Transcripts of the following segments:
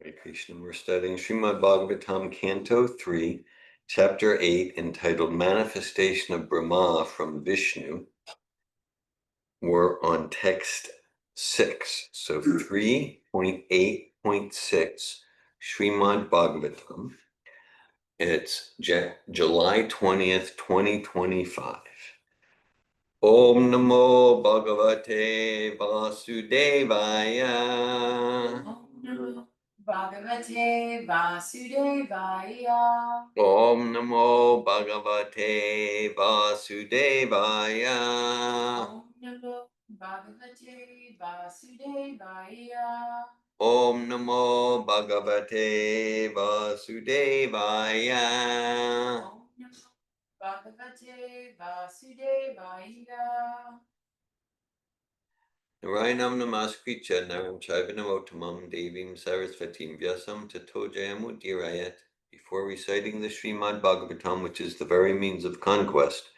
Hare Krishna. We're studying Srimad Bhagavatam, Canto 3, Chapter 8, entitled Manifestation of Brahma from Vishnu. We're on text 6, so 3.8.6, Srimad Bhagavatam. It's July 20th, 2025. Om Namo Bhagavate Vasudevaya. Om Namo Bhagavate Vasudevaya. Om Namo Bhagavate Vasudevaya. Om Namo Bhagavate Vasudevaya. Om Namo Bhagavate Vasudevaya. Om Namo Bhagavate Vasudevaya. Narayanam namaskritya naram chaivanavotamam devim sarasvatim vyasam tato jayamudirayat. Before reciting the Srimad Bhagavatam, which is the very means of conquest,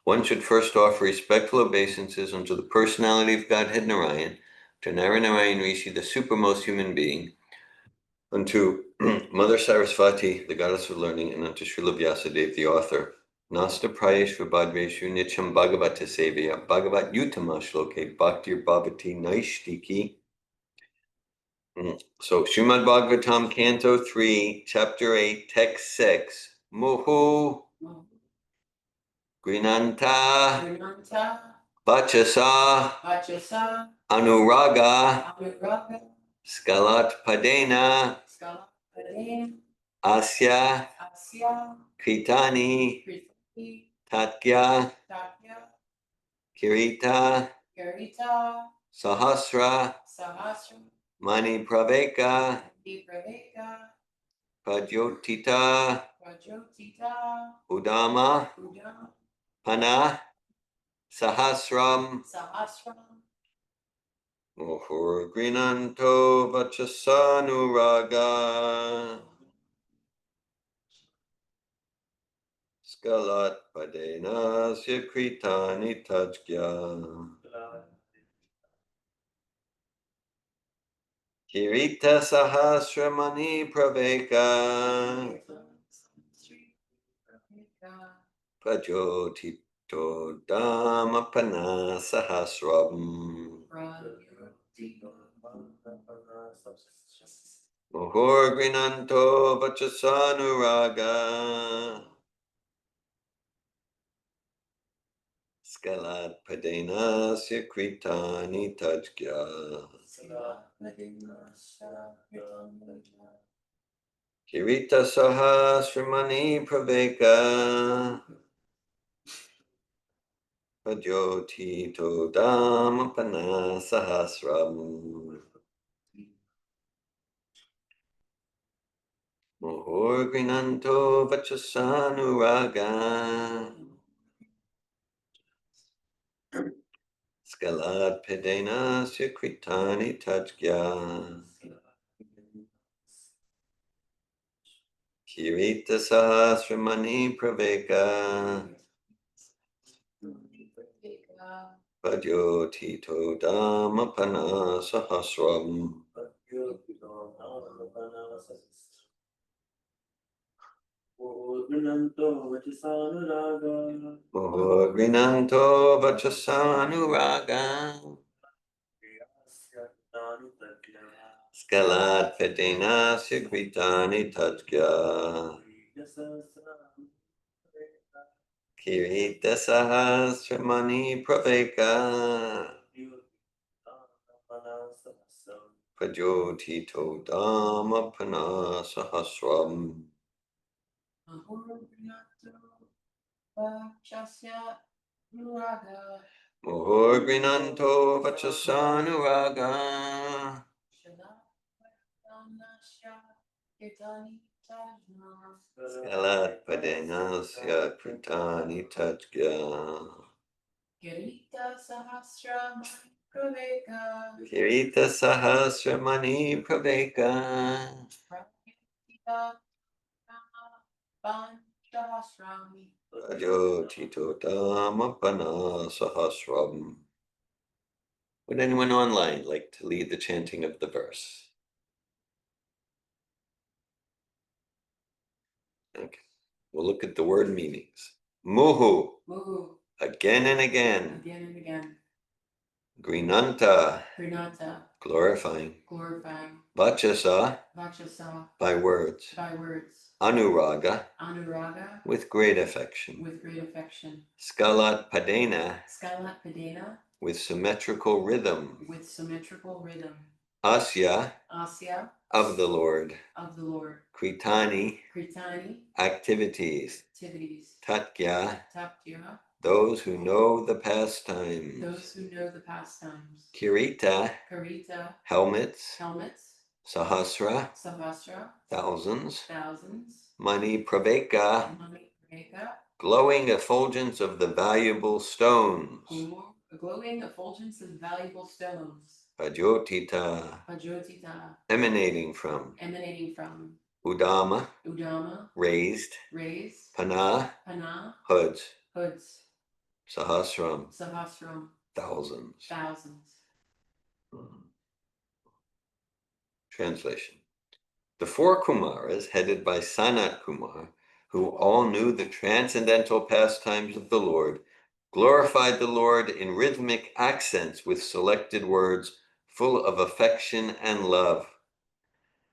one should first offer respectful obeisances unto the personality of Godhead Narayan, to Narayan Rishi, the supermost human being, unto Mother Sarasvati, the goddess of learning, and unto Srila Vyasadeva, the author. Nasta Prayeshva Bhadreshu Nityam Bhagavata Sevaya Bhagavat Yutama Shloke Bhaktir Bhavati Naishtiki. So Srimad Bhagavatam, Canto 3, Chapter 8, Text 6. Muhu Grinanta Vachasa Anuraga Skalat Padena Asya Kritani Tatya Kirita Sahasra Mani Praveka Pajotita Udama Pana Sahasram Mohur Grinanto Vachasanuraga Skalat Padena Sikritani Tajgya Kirita Sahasramani Praveka Prajotito Dhammapana Sahasram Mohor Grinanto Vachasanuraga Skalat Padena Sikritani Tajgya Kirita Sahasramani Praveka Pajotito Dhammapana Sahasram Mohor Grinanto Vachasanuraga Skalat Padena Sikritani Tajgya Kirita Sahasramani Praveka Pajotito Dhammapana Sahasram Mohor Grinanto Vachasanuraga Skalat Padena Sikritani Tajgya Kirita Sahasramani Praveka Pajotito Dhammapana Sahasram Mohor Grinanto Vachasanuraga Skalat Padena Sikritani Tajgya Kirita Sahasramani Praveka Pajotito Dhammapana Sahasram. Would anyone online like to lead the chanting of the verse? Okay. We'll look at the word meanings. Muhu, Muhu, again and again. again and again. Grinanta, Pranata, glorifying. glorifying. Vachasa, Vachasa, by words. by words. Anuraga, Anuraga, with great affection. with great affection. Skalat padena, Skalat Padena, with symmetrical rhythm. with symmetrical rhythm. Asya, Asya, of the Lord. of the Lord. Kritani, Kritani, activities. activities. Tatya, Taptya, those who know the pastimes. those who know the pastimes. Kirita, Karita, helmets. helmets. Sahasra, Sahasra, thousands. thousands. Mani praveka, Mani Preka, glowing effulgence of the valuable stones. a glowing effulgence of valuable stones. Pajotita, Pajotita, emanating from. emanating from. Udama, Udama, raised. raised. Pana, Pana, hoods. hoods. Sahasram, Sahasram, thousands. thousands. Translation. The four Kumaras, headed by Sanat Kumar, who all knew the transcendental pastimes of the Lord, glorified the Lord in rhythmic accents with selected words full of affection and love.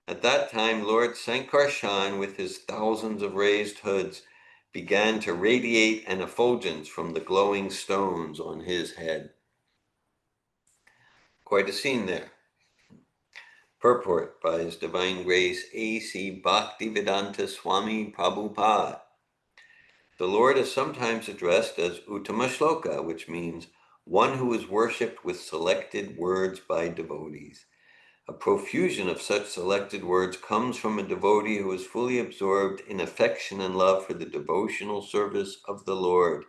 At that time, Lord Sankarshan, with his thousands of raised hoods, began to radiate an effulgence from the glowing stones on his head. Quite a scene there. Purport by His Divine Grace A.C. Bhaktivedanta Swami Prabhupada. The Lord is sometimes addressed as Uttama Shloka, which means one who is worshipped with selected words by devotees. A profusion of such selected words comes from a devotee who is fully absorbed in affection and love for the devotional service of the Lord.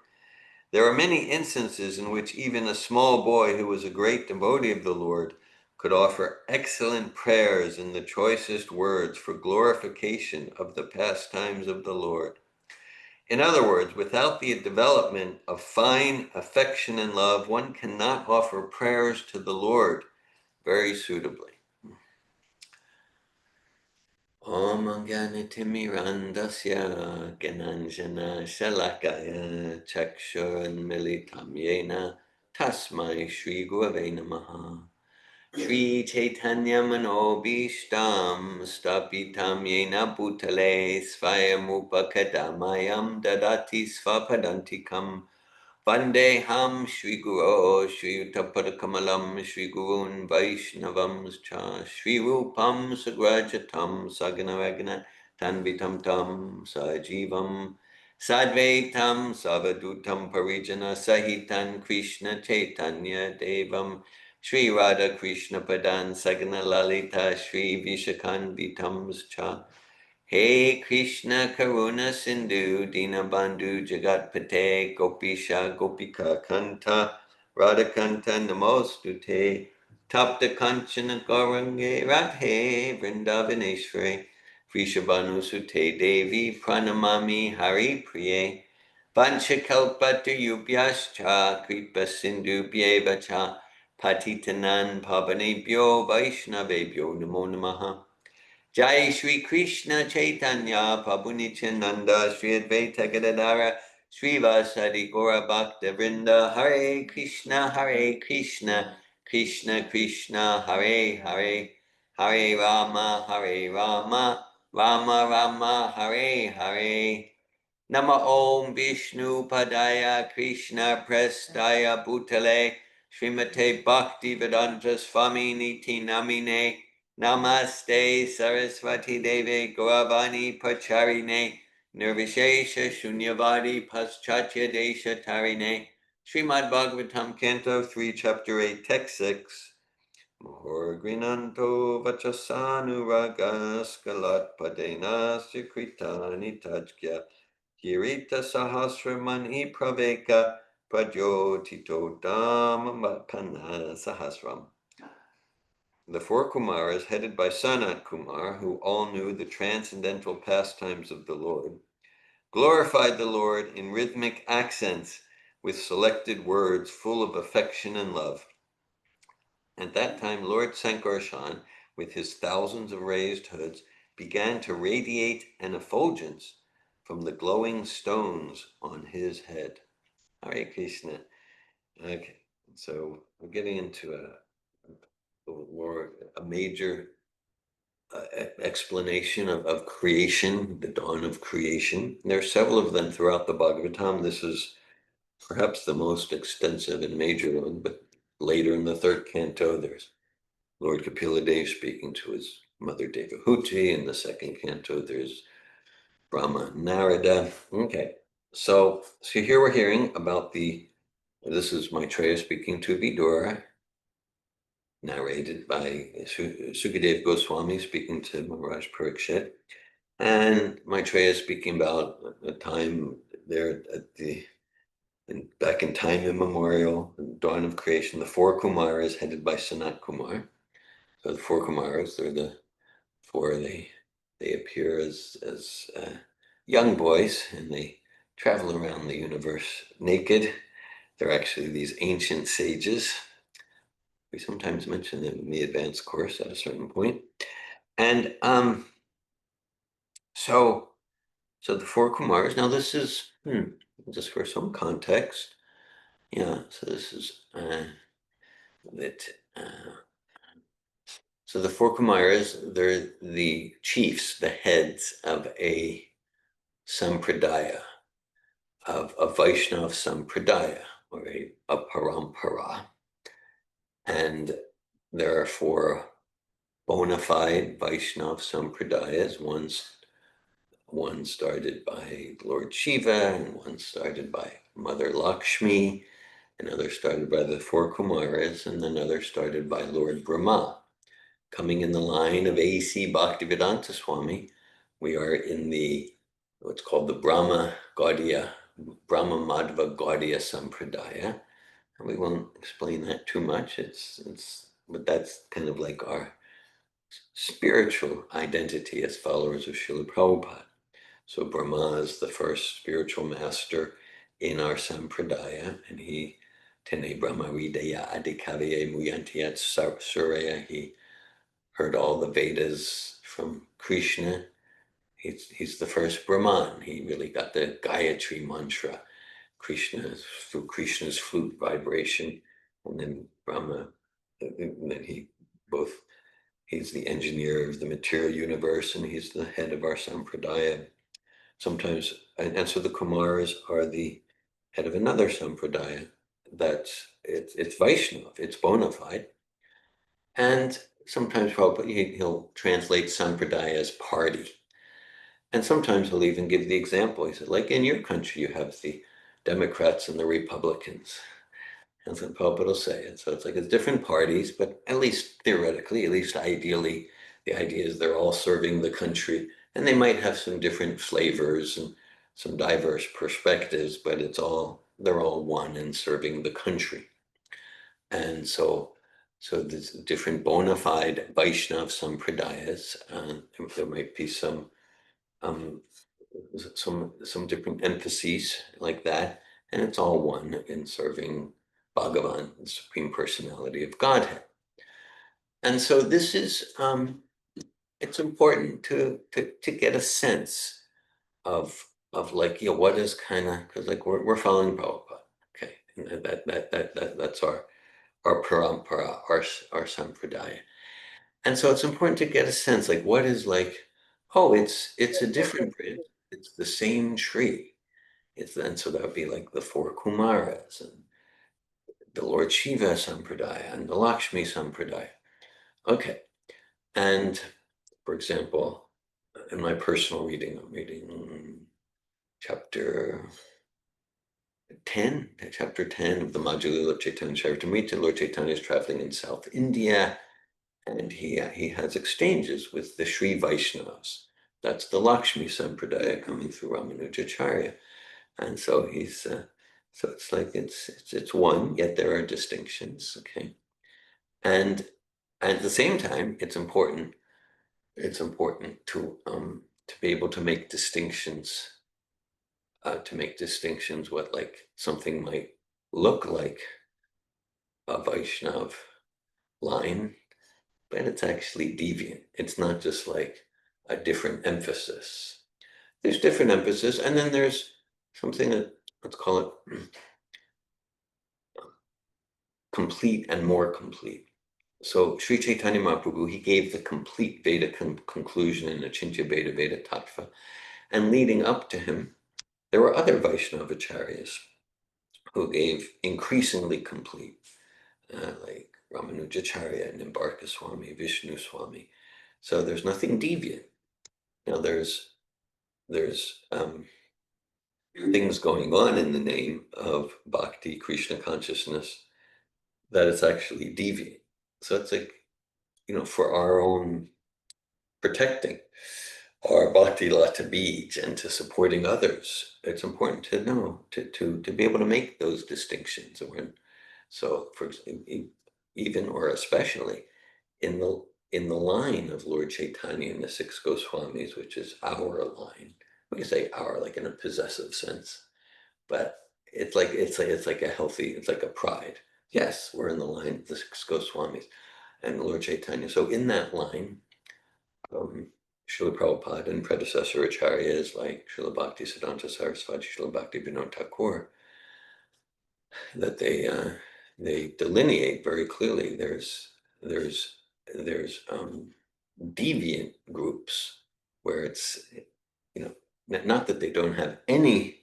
There are many instances in which even a small boy who was a great devotee of the Lord could offer excellent prayers in the choicest words for glorification of the pastimes of the Lord. In other words, without the development of fine affection and love, one cannot offer prayers to the Lord very suitably. Om Ganatimirandasya Gananjana Shalakaya Chakshuranmilitam Yena Tasmai Shri Gurave Namaha. Shri Chaitanya Manobishtam Stapitam Yena Bhutale Svayamupakadamayam Dadati Svapadantikam Vandeham Shri Guru Shri Utapadakamalam Shri Gurun Vaishnavam Cha Shri Rupam Sagrajatam Saganaragana Tanvitam Tam Sajivam Sadvaitam Savadutam Parijana Sahitan Krishna Chaitanya Devam Shri Radha Krishna Padan Sagana Lalita Shri Vishakanvitam Cha Hey Krishna Karuna Sindhu Dinabandhu Jagatpate Gopisha Gopika Kanta Radhakanta Namostute Tapta Kanchana Gaurange Radhe Vrindavaneshwari Vrishabhanu Sute Devi Pranamami Hari Priye Vanchakalpatayubhyascha Kripa Sindhu Bhyevacha Patitanan Pavanebhyo Vaishnavebhyo Namo Namaha Jai Shri Krishna Chaitanya Prabhu Nityananda Shri Advaita Gadadara Shri Vasadi Gora Bhakta Vrinda Hare Krishna Krishna Krishna Hare Hare Hare Rama Rama Rama Hare Hare Nama Om Vishnu Padaya Krishna Prestaya Bhutale Srimate Bhakti Vedanta Swami Niti Namine Namaste Saraswati Deve Gauravani Pacharine Nirvishesha Shunyavadi Paschatya Desha Tarine Srimad Bhagavatam Canto 3 Chapter 8 Text 6 Mohorgrinanto Vachasanuragas Galat Padena Sikritani Tajkya Kirita Sahasramani Praveka Prajotito Dhammapana Sahasram. The four Kumaras, headed by Sanat Kumar, who all knew the transcendental pastimes of the Lord, glorified the Lord in rhythmic accents with selected words full of affection and love. At that time, Lord Sankarshan, with his thousands of raised hoods, began to radiate an effulgence from the glowing stones on his head. Hare Krishna. Okay, so we're getting into a major explanation of creation, the dawn of creation. There are several of them throughout the Bhagavatam. This is perhaps the most extensive and major one, but later in the third canto, there's Lord Kapila Dev speaking to his mother Devahuti. In the second canto, there's Brahma Narada. Okay, so here we're hearing about this is Maitreya speaking to Vidura, narrated by Sukadev Goswami speaking to Maharaj Parikshit. And Maitreya speaking about a time there back in time immemorial, the dawn of creation, the four Kumaras headed by Sanat Kumar. So the four Kumaras, they're the four, they appear as young boys, and they travel around the universe naked. They're actually these ancient sages. We sometimes mention them in the advanced course at a certain point. And so the four Kumaras, now this is, just for some context, yeah, so this is that, so the four Kumaras, they're the chiefs, the heads of a sampradaya, of a Vaishnav sampradaya, or a parampara. And there are four bona fide Vaishnav sampradayas. One started by Lord Shiva, and one started by Mother Lakshmi, another started by the four Kumaras, and another started by Lord Brahma. Coming in the line of A.C. Bhaktivedanta Swami, we are in what's called the Brahma Madhva Gaudiya Sampradaya. And we won't explain that too much. But that's kind of like our spiritual identity as followers of Srila Prabhupada. So Brahma is the first spiritual master in our sampradaya, and he Tene Brahma Ridaya Adikavye Muyantiyat Surya. He heard all the Vedas from Krishna. He's the first Brahman. He really got the Gayatri mantra, through Krishna's flute vibration, and then Brahma, and then he's the engineer of the material universe, and he's the head of our sampradaya. Sometimes, and so the Kumaras are the head of another sampradaya it's Vaishnav, it's bona fide. And sometimes probably he'll translate sampradaya as party. And sometimes he'll even give the example. He said, like in your country, you have the Democrats and the Republicans. And so Prabhupada will say it. So it's like it's different parties, but at least theoretically, at least ideally, the idea is they're all serving the country. And they might have some different flavors and some diverse perspectives, but they're all one in serving the country. And so there's different bona fide Vaishnav sampradayas. There might be some different emphases like that, and it's all one in serving Bhagavan, the Supreme Personality of Godhead. And so this is it's important to get a sense of like, what is kind of, because like we're following Prabhupada, okay, and that's our parampara, our sampradaya. And so it's important to get a sense, like, what is like, oh, it's a different branch. It's the same tree. And so that would be like the four Kumaras and the Lord Shiva Sampradaya and the Lakshmi Sampradaya. Okay. And for example, in my personal reading, I'm reading chapter 10 of the Madhya Chaitanya Charitamrita. Lord Chaitanya is traveling in South India, and he has exchanges with the Sri Vaishnavas. That's the Lakshmi Sampradaya coming through Ramanujacharya. And so so it's like it's one, yet there are distinctions, okay? And at the same time, it's important to be able to make distinctions, what like something might look like a Vaishnav line, but it's actually deviant. It's not just like a different emphasis. there's different emphasis, and then there's something that, let's call it complete and more complete. So Sri Chaitanya Mahaprabhu, he gave the complete Veda conclusion in Achintya Veda Veda Tattva, and leading up to him, there were other Vaishnavacharyas who gave increasingly complete, like Ramanujacharya, Nimbarka Swami, Vishnu Swami. So there's nothing deviant. Now there's things going on in the name of bhakti, Krishna consciousness, that it's actually deviant. So it's like, for our own protecting our bhakti lata beads and to supporting others, it's important to know, to be able to make those distinctions. So for even or especially in the line of Lord Chaitanya and the six Goswamis, which is our line. We can say our like in a possessive sense, but it's like a healthy, it's like a pride. Yes, we're in the line of the six Goswamis and Lord Chaitanya. So in that line, Srila Prabhupada and predecessor acharyas like Srila Bhakti Siddhanta Saraswati, Srila Bhakti Vinod Thakur, that they delineate very clearly. There's deviant groups where it's, not that they don't have any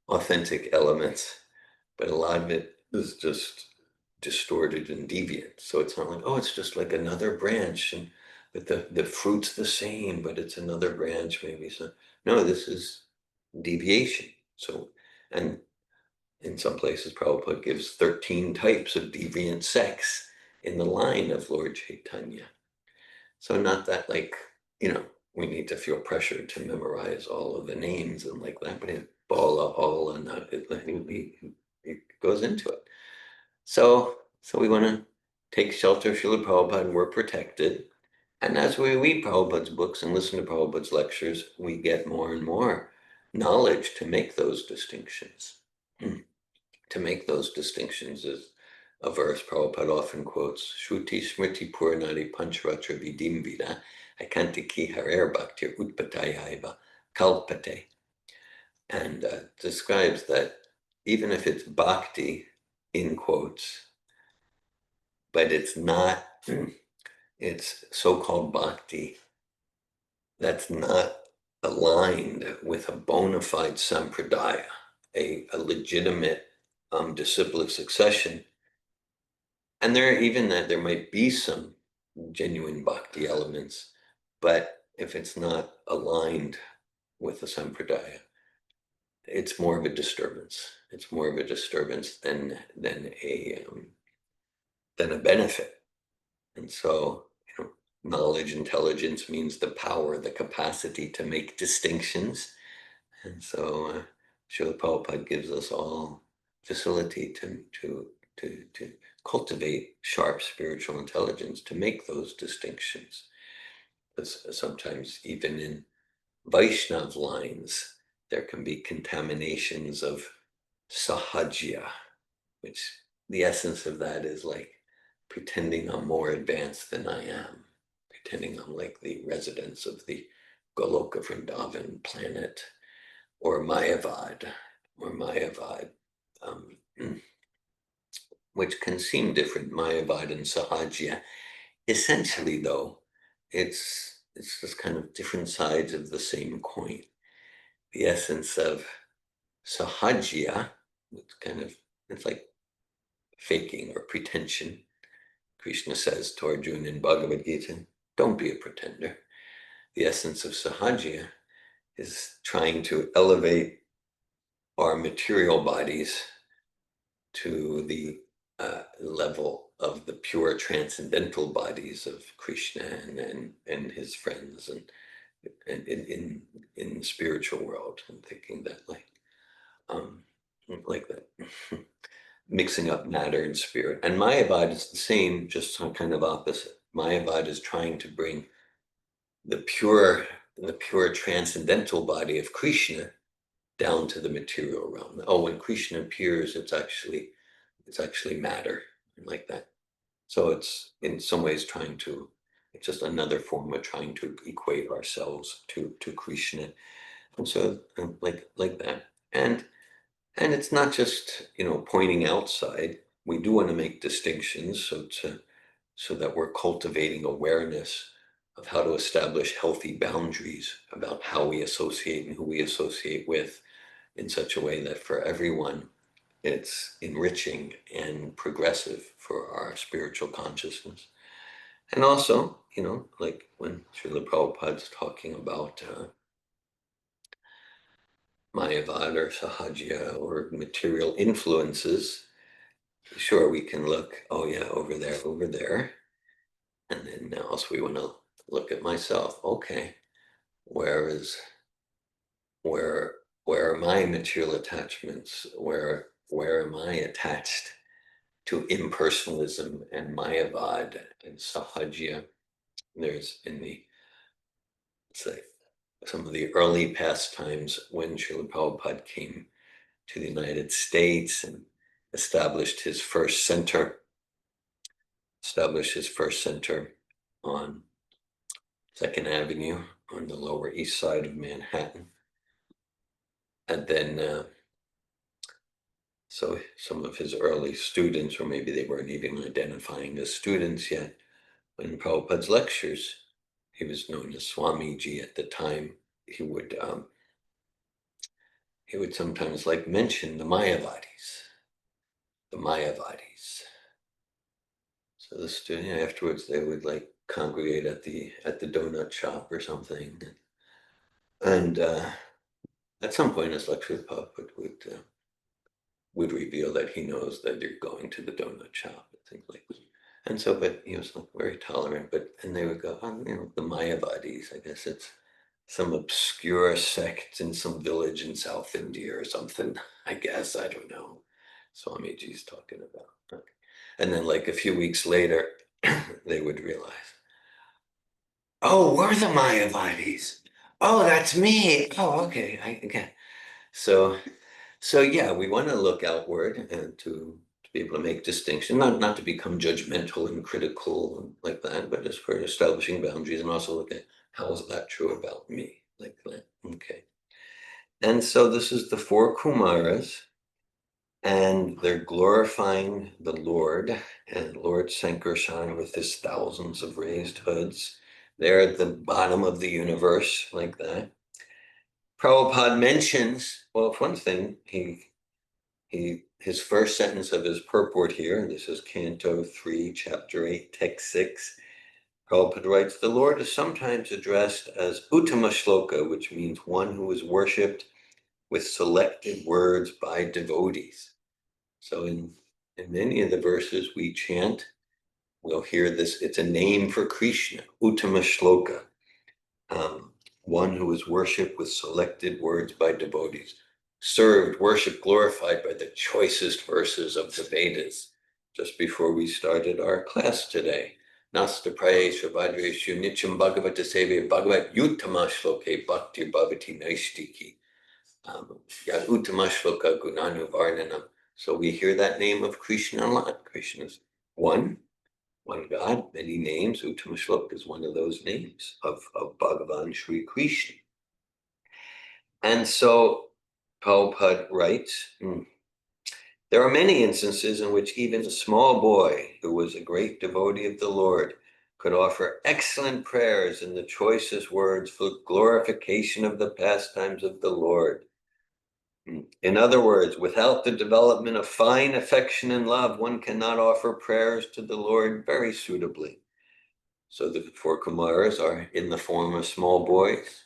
authentic elements, but a lot of it is just distorted and deviant. So it's not like, oh, it's just like another branch, and but the fruit's the same, but it's another branch maybe. So no, this is deviation. So, and in some places, Prabhupada gives 13 types of deviant sects in the line of Lord Chaitanya. So not that like, we need to feel pressured to memorize all of the names and like that, but all and it goes into it. So we want to take shelter of Srila Prabhupada, and we're protected. And as we read Prabhupada's books and listen to Prabhupada's lectures, we get more and more knowledge to make those distinctions. To make those distinctions is a verse Prabhupada often quotes, Shruti Smriti Puranadi Pancharatra Vidim Vida, Akantiki Harer Bhaktir Utpatayaiva Kalpate. And describes that even if it's bhakti, in quotes, but it's not, it's so-called bhakti that's not aligned with a bona fide sampradaya, a legitimate disciplic succession. And there might be some genuine bhakti elements, but if it's not aligned with the sampradaya, it's more of a disturbance. It's more of a disturbance than a benefit. And so, knowledge, intelligence means the power, the capacity to make distinctions. And so, Srila Prabhupada gives us all facility to cultivate sharp spiritual intelligence to make those distinctions. Because sometimes even in Vaishnav lines, there can be contaminations of sahajya, which the essence of that is like pretending I'm more advanced than I am, pretending I'm like the residents of the Goloka Vrindavan planet, or Mayavad, um, which can seem different, Mayavad and Sahajya. Essentially, though, it's just kind of different sides of the same coin. The essence of Sahajya, it's like faking or pretension. Krishna says to Arjuna in Bhagavad Gita, don't be a pretender. The essence of Sahajya is trying to elevate our material bodies to the level of the pure transcendental bodies of Krishna and his friends and in the spiritual world. I'm thinking that like that mixing up matter and spirit. And Mayavad is the same, just kind of opposite. Mayavad is trying to bring the pure transcendental body of Krishna down to the material realm. Oh, when Krishna appears, it's actually matter, like that. So it's in some ways it's just another form of trying to equate ourselves to Krishna. And so like that. And it's not just, pointing outside. We do want to make distinctions so that we're cultivating awareness of how to establish healthy boundaries about how we associate and who we associate with in such a way that for everyone it's enriching and progressive for our spiritual consciousness. And also, like when Srila Prabhupada's talking about Mayavad or Sahaja or material influences, sure, we can look, oh yeah, over there. And then now also we want to look at myself. Okay, where is where where are my material attachments? Where am I attached to impersonalism and Mayavad and Sahaja? There's in the, say, some of the early pastimes when Srila Prabhupada came to the United States and established his first center on Second Avenue on the Lower East Side of Manhattan. And then, so some of his early students, or maybe they weren't even identifying as students yet, in Prabhupada's lectures, he was known as Swamiji at the time. He would sometimes mention the Mayavadis. The Mayavadis. So the student afterwards they would congregate at the donut shop or something, and at some point his lecture would reveal that he knows that you're going to the donut shop and things like that. And so, but he was very tolerant. And they would go, oh, the Mayavadis. I guess it's some obscure sect in some village in South India or something. I guess I don't know. Swamiji's talking about. Okay. And then, a few weeks later, they would realize, oh, we're the Mayavadis. Oh, that's me. Oh, okay. I get. So yeah, we want to look outward and to be able to make distinction, not to become judgmental and critical like that, but just for establishing boundaries and also look at how is that true about me, like that. Okay. And so this is the four Kumaras, and they're glorifying the Lord and Lord Sankarshan with his thousands of raised hoods. They're at the bottom of the universe, like that. Prabhupada mentions, well, for one thing, his first sentence of his purport here, this is Canto 3, Chapter 8, Text 6, Prabhupada writes, the Lord is sometimes addressed as Uttama Shloka, which means one who is worshipped with selected words by devotees. So in many of the verses we chant, we'll hear this, it's a name for Krishna, Uttama Shloka, one who is worshipped with selected words by devotees, served, worshipped, glorified by the choicest verses of the Vedas. Just before we started our class today, Nasta Prayesha Vajreshu Nityam Bhagavata Sevya Bhagavat Uttama Shloke Bhakti Bhavati Naistiki. Yad Uttama Shloka Gunanu Varnanam. So we hear that name of Krishna a lot. Krishna is one God, many names. Uttama Shloka is one of those names of Bhagavan Sri Krishna. And so Prabhupada writes, there are many instances in which even a small boy who was a great devotee of the Lord could offer excellent prayers in the choicest words for glorification of the pastimes of the Lord. In other words, without the development of fine affection and love, one cannot offer prayers to the Lord very suitably. So the four Kumaras are in the form of small boys.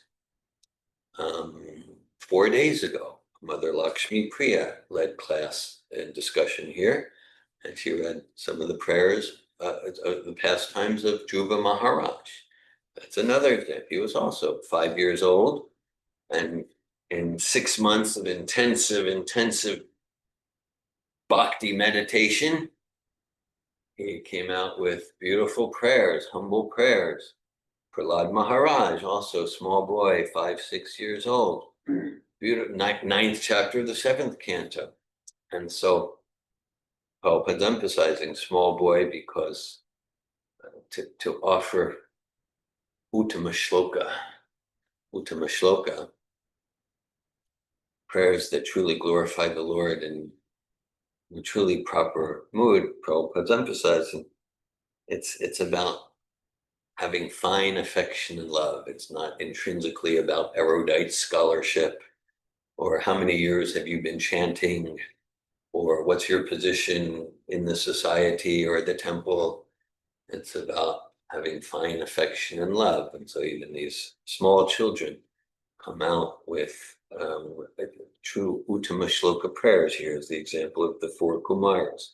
4 days ago, Mother Lakshmi Priya led class and discussion here, and she read some of the prayers, the pastimes of Dhruva Maharaj. That's another example. He was also 5 years old, and in 6 months of intensive bhakti meditation, he came out with beautiful prayers, humble prayers. Prahlad Maharaj, also small boy, 5, 6 years old. Beautiful, ninth chapter of the 7th canto. And so Prabhupada's emphasizing small boy because to offer Uttama Shloka, prayers that truly glorify the Lord and in truly proper mood, Prabhupada's emphasizing it's about having fine affection and love. It's not intrinsically about erudite scholarship or how many years have you been chanting or what's your position in the society or the temple. It's about having fine affection and love. And so even these small children come out with true Uttama Shloka prayers. Here's the example of the four Kumaras.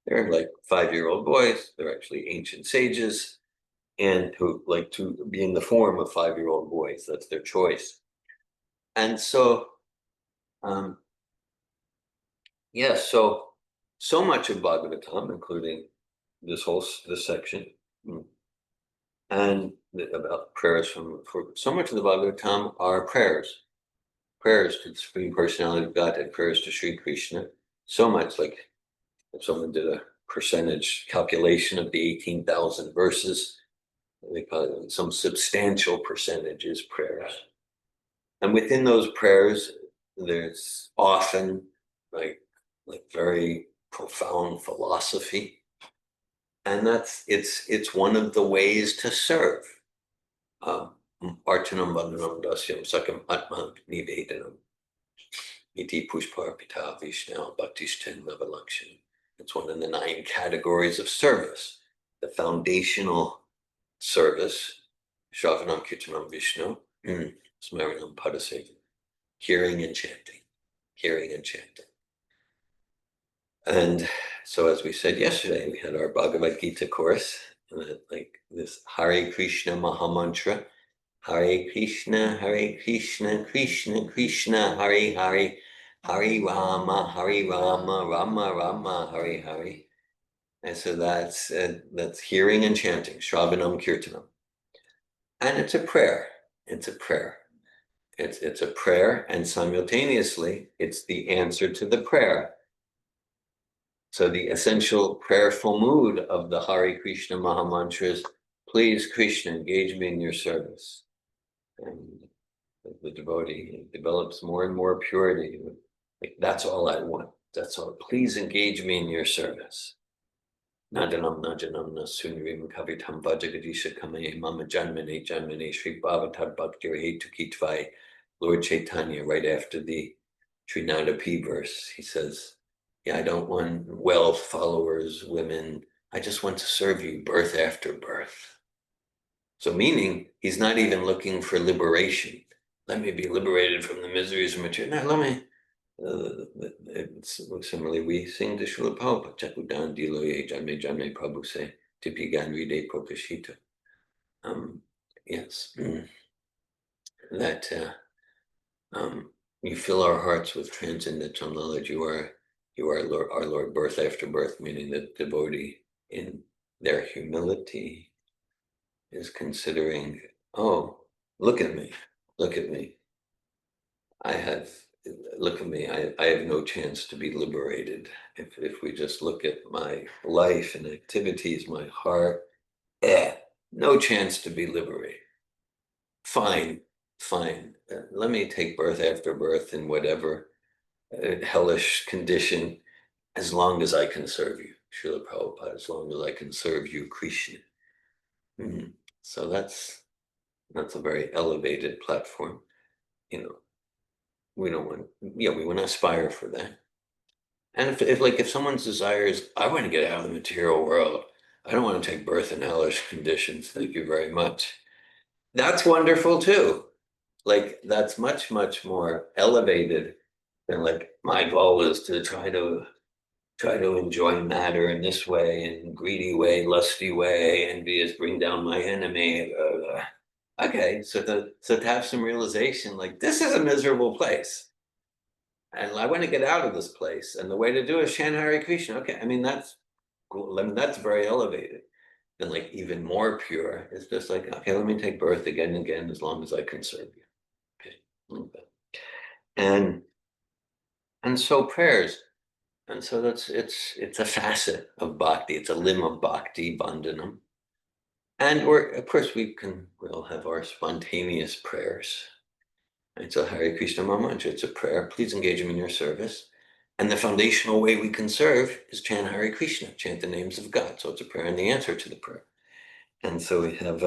They're like 5-year-old boys. They're actually ancient sages and who like to be in the form of 5-year-old boys. That's their choice. And so, yes, so much of Bhagavatam, including this section, and about prayers for so much of the Bhagavatam are prayers to the Supreme Personality of Godhead, prayers to Sri Krishna. So much, like if someone did a percentage calculation of the 18,000 verses, they call it some substantial percentage is prayers. And within those prayers, there's often like very profound philosophy. And it's one of the ways to serve. Archanam Vandanam Dasyam Sakam Atman Nivedanam Iti Pushparpita Vishnu Bhaktishten Navalakshan. It's one of the 9 categories of service. The foundational service, Shravanam Kirtanam Vishnu, Smaranam Padasevim, hearing and chanting, hearing and chanting. And so as we said yesterday, we had our Bhagavad Gita course, and like this Hare Krishna Mahamantra, Hare Krishna, Krishna Krishna, Hare Hare, Hare Rama, Rama Rama, Hare Hare. And so that's hearing and chanting, Shravanam Kirtanam. And it's a prayer. It's a prayer. It's a prayer, and simultaneously, it's the answer to the prayer. So the essential prayerful mood of the Hare Krishna Mahamantra is, please, Krishna, engage me in your service. And the devotee develops more and more purity. Like, that's all I want. That's all. Please engage me in your service. Nadanam najanam nasunrim kavitam vajagadisha kamaye mama janmane Sri Bhavatar Bhaktir Hetu Kitvai. Lord Chaitanya, right after the Trinada P verse, he says, yeah, I don't want wealth, followers, women. I just want to serve you birth after birth. So meaning he's not even looking for liberation. Let me be liberated from the miseries of material. No, let me. Similarly, we sing the Srila Prabhupada, Chakudan Diloye Janme Janme Prabhu se Tipi Ganride Prokashita. Yes, that you fill our hearts with transcendental knowledge. You are Lord, our Lord, birth after birth, meaning that the devotee in their humility is considering, oh, look at me. Look at me. Look at me. I have no chance to be liberated. If we just look at my life and activities, my heart, no chance to be liberated. Fine. Let me take birth after birth in whatever hellish condition, as long as I can serve you, Srila Prabhupada, as long as I can serve you, Krishna. So that's a very elevated platform. We don't want, we want to aspire for that. And if someone's desire is, I want to get out of the material world, I don't want to take birth in hellish conditions, thank you very much. That's wonderful too. Like, that's much, much more elevated than like, my goal is to try to enjoy matter in this way, in greedy way, lusty way, envious, bring down my enemy. Okay, so to have some realization, like, this is a miserable place, and I want to get out of this place, and the way to do it is chant Hare Krishna. Okay, I mean that's cool. I mean that's very elevated. Then, like, even more pure, it's just like, okay, let me take birth again and again as long as I can serve you. Okay, and so prayers. And so it's a facet of bhakti. It's a limb of bhakti, bandhanam. And of course we'll have our spontaneous prayers. It's a Hare Krishna mantra. It's a prayer. Please engage him in your service. And the foundational way we can serve is chant Hare Krishna, chant the names of God. So it's a prayer and the answer to the prayer. And so we have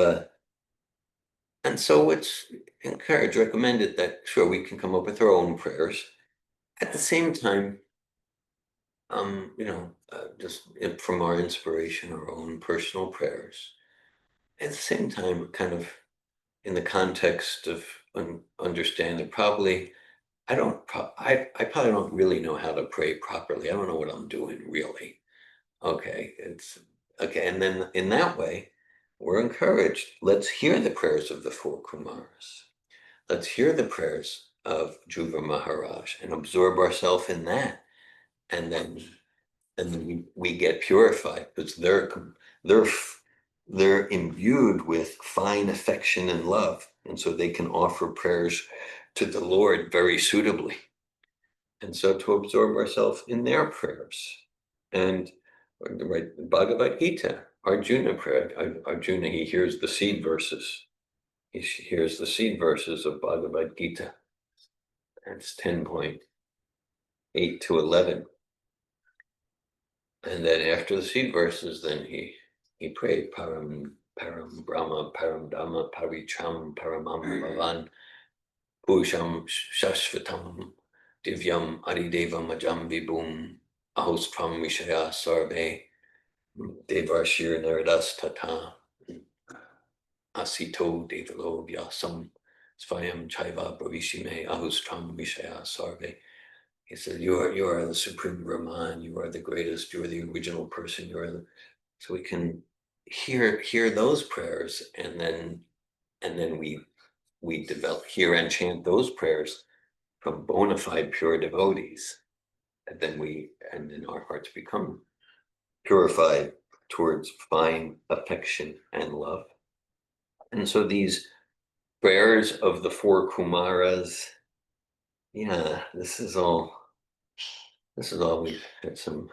and so it's encouraged, recommended that sure we can come up with our own prayers. At the same time, just from our inspiration, our own personal prayers. At the same time, kind of in the context of understanding, probably I probably don't really know how to pray properly. I don't know what I'm doing really. Okay, it's okay, and then in that way, we're encouraged. Let's hear the prayers of the four Kumaras. Let's hear the prayers of Dhruva Maharaj and absorb ourselves in that, and then we get purified because they're they're imbued with fine affection and love, and so they can offer prayers to the Lord very suitably. And so to absorb ourselves in their prayers. And right, Bhagavad Gita, Arjuna prayer, Arjuna, he hears the seed verses. He hears the seed verses of Bhagavad Gita. That's 10.8 to 11. And then after the seed verses, then he prayed Param Brahma, Param Dhamma, Paricham, Paramam Bhavan, Pusham Shashvatam, Divyam Adidevam Ajam Vibhum, Ahostram Vishaya Sarve, Devarshir Naradas Tata, Asito Devalo Vyasam, Svayam Chaiva Bhavishime, Ahostram Vishaya Sarve. He said, you are the supreme Brahman, you are the greatest, you are the original person, so we can hear those prayers, and then we develop, hear and chant those prayers from bona fide pure devotees, and then our hearts become purified towards fine affection and love. And so these prayers of the four Kumaras, yeah, this is all we've had some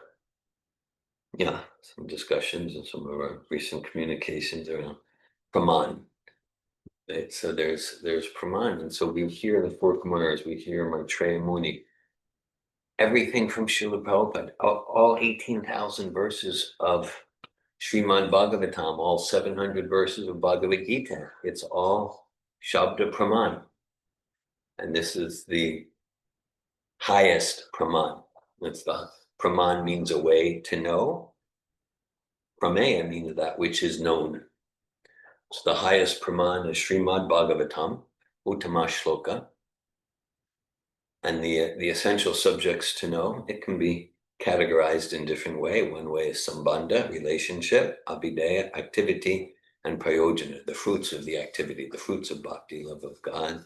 discussions and some of our recent communications around Praman. Right? So there's Praman, and so we hear the four Kumaras, we hear Maitreya Muni, everything from Srila Prabhupada, all 18,000 verses of Srimad Bhagavatam, all 700 verses of Bhagavad Gita. It's all Shabda Praman. And this is the highest Praman. Praman means a way to know. Prameya means that which is known. So the highest Praman is Srimad Bhagavatam, Uttama Shloka. And the essential subjects to know, it can be categorized in different ways. One way is Sambandha, relationship, Abhideya, activity, and Prayojana, the fruits of the activity, the fruits of bhakti, love of God.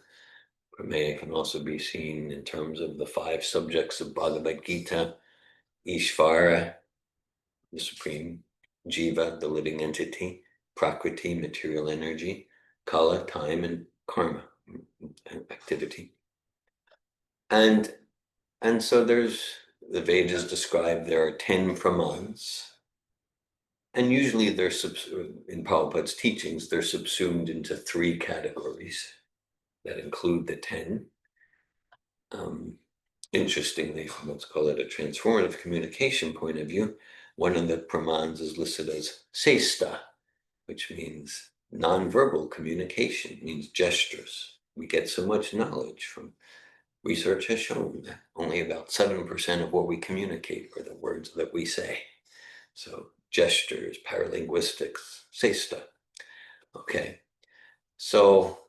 Prameya can also be seen in terms of the 5 subjects of Bhagavad Gita, Ishvara, the supreme, Jiva, the living entity, Prakriti, material energy, Kala, time, and Karma, activity. And so the Vedas describe there are 10 Pramans, and usually they're in Prabhupada's teachings, they're subsumed into 3 categories that include the 10. Interestingly, from let's call it a transformative communication point of view, one of the Pramans is listed as Sesta, which means nonverbal communication, means gestures. We get so much knowledge from research has shown that only about 7% of what we communicate are the words that we say. So gestures, paralinguistics, Sesta. Okay. So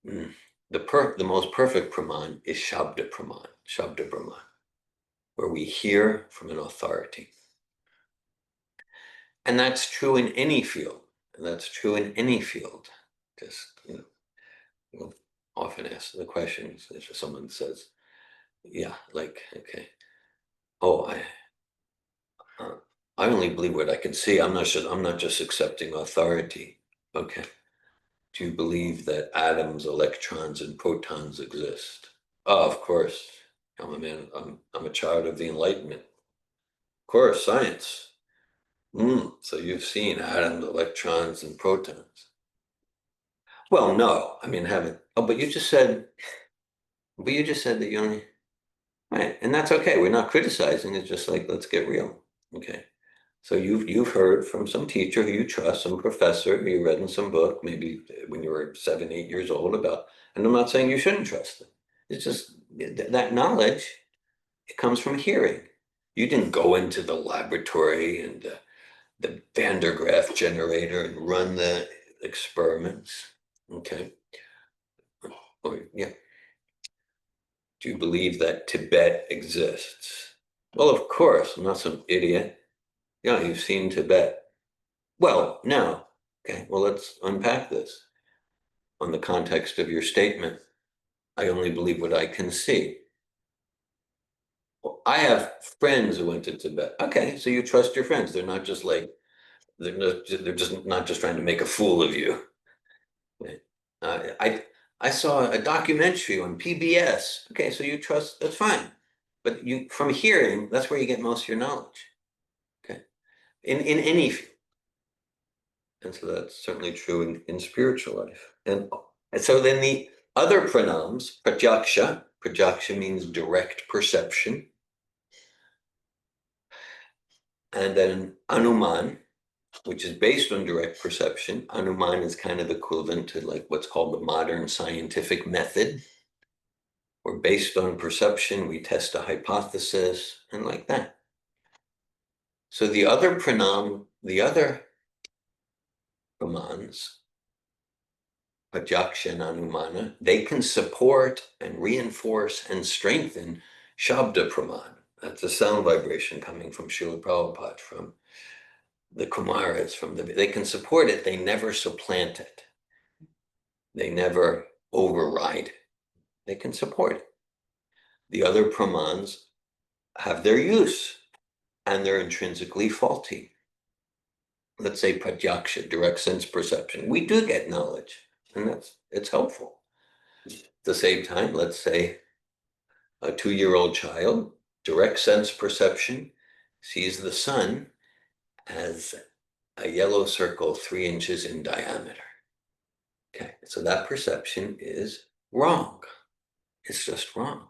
the most perfect Praman is Shabda Praman, Shabda Brahman, where we hear from an authority. And that's true in any field. And that's true in any field. Just, we'll often ask the questions if someone says, yeah, like, okay, oh, I only believe what I can see. I'm not just accepting authority. Okay. Do you believe that atoms, electrons, and protons exist? Oh, of course. I'm a child of the Enlightenment. Of course, science. So you've seen atoms, electrons, and protons. Well, no, I mean, haven't. Oh, but you just said that you only, right, and that's okay. We're not criticizing. It's just like, let's get real. Okay. So you've heard from some teacher who you trust, some professor who you read in some book, maybe when you were 7, 8 years old about, and I'm not saying you shouldn't trust them. It's just that knowledge, it comes from hearing. You didn't go into the laboratory and the Van der Graaf generator and run the experiments. Okay. Or, yeah. Do you believe that Tibet exists? Well, of course, I'm not some idiot. Yeah, you've seen Tibet. Well, no. Okay, well, let's unpack this. On the context of your statement, I only believe what I can see. Well, I have friends who went to Tibet. Okay, so you trust your friends. They're not just like, they're just not just trying to make a fool of you. I saw a documentary on PBS. Okay, so you trust, that's fine. But you, from hearing, that's where you get most of your knowledge. Okay, in any field. And so that's certainly true in spiritual life. And so then the other pranams, prajaksha means direct perception. And then anuman, which is based on direct perception. Anuman is kind of equivalent to like what's called the modern scientific method. Or based on perception, we test a hypothesis and like that. So the other pramans, prajaksha and anumana, they can support and reinforce and strengthen shabda praman. That's a sound vibration coming from Srila Prabhupada, from the Kumaras, they can support it, they never supplant it. They never override it. They can support it. The other pramans have their use and they're intrinsically faulty. Let's say pratyaksha, direct sense perception. We do get knowledge, and it's helpful. At the same time, let's say a 2-year-old child, direct sense perception, sees the sun as a yellow circle 3 inches in diameter. Okay, so that perception is wrong. It's just wrong.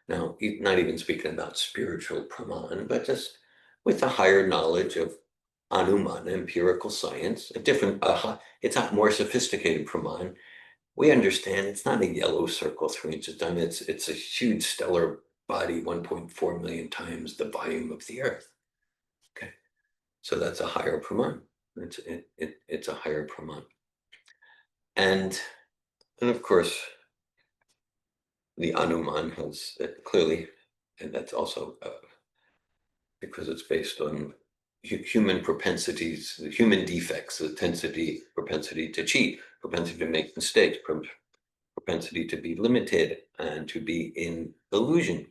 Now, not even speaking about spiritual praman, but just with a higher knowledge of Anumana, empirical science, it's a more sophisticated praman. We understand it's not a yellow circle 3 inches down. It's a huge stellar body, 1.4 million times the volume of the Earth. Okay, so that's a higher praman. It's a higher praman, and of course the Anuman has clearly, and that's also because it's based on human propensities, human defects, the propensity to cheat, propensity to make mistakes, propensity to be limited and to be in illusion.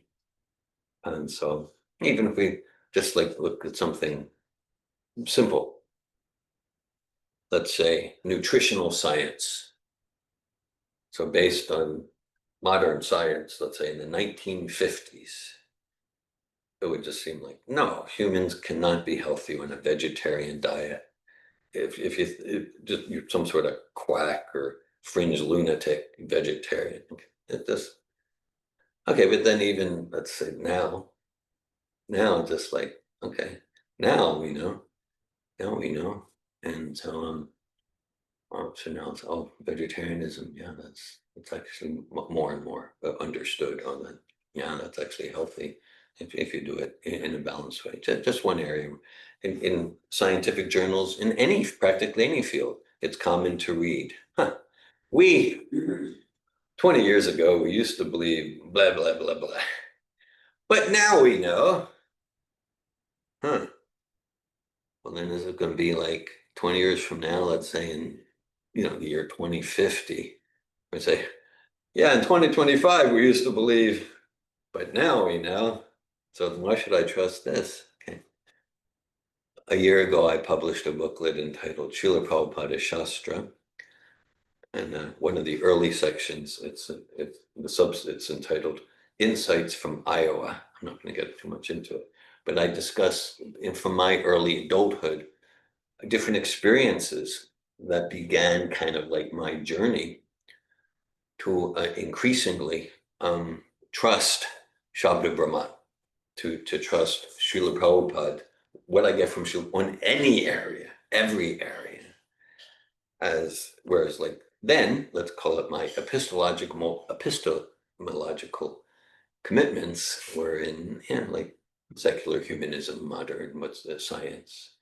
And so even if we just like look at something simple, let's say nutritional science. So based on modern science, let's say in the 1950s, it would just seem like, no, humans cannot be healthy on a vegetarian diet. If you're some sort of quack or fringe lunatic vegetarian, it just, okay, but then even, let's say now just like, okay, now we know, now we know. And so, so now it's all vegetarianism. Yeah, it's actually more and more understood on that. Yeah, that's actually healthy if you do it in a balanced way. Just one area in scientific journals in practically any field, it's common to read. Huh. We 20 years ago we used to believe blah blah blah blah, but now we know. Huh. Well, then is it going to be like 20 years from now? Let's say in the year 2050, we say, yeah, in 2025 we used to believe, but now we know. So why should I trust this? Okay. A year ago, I published a booklet entitled Srila Prabhupada Shastra, and one of the early sections, it's entitled Insights from Iowa. I'm not going to get too much into it, but I discuss from my early adulthood different experiences that began kind of like my journey to increasingly trust Shabda Brahman, to trust Srila Prabhupada, what I get from Srila on any area, every area, as whereas like then let's call it my epistemological commitments were in like secular humanism, modern, what's the science,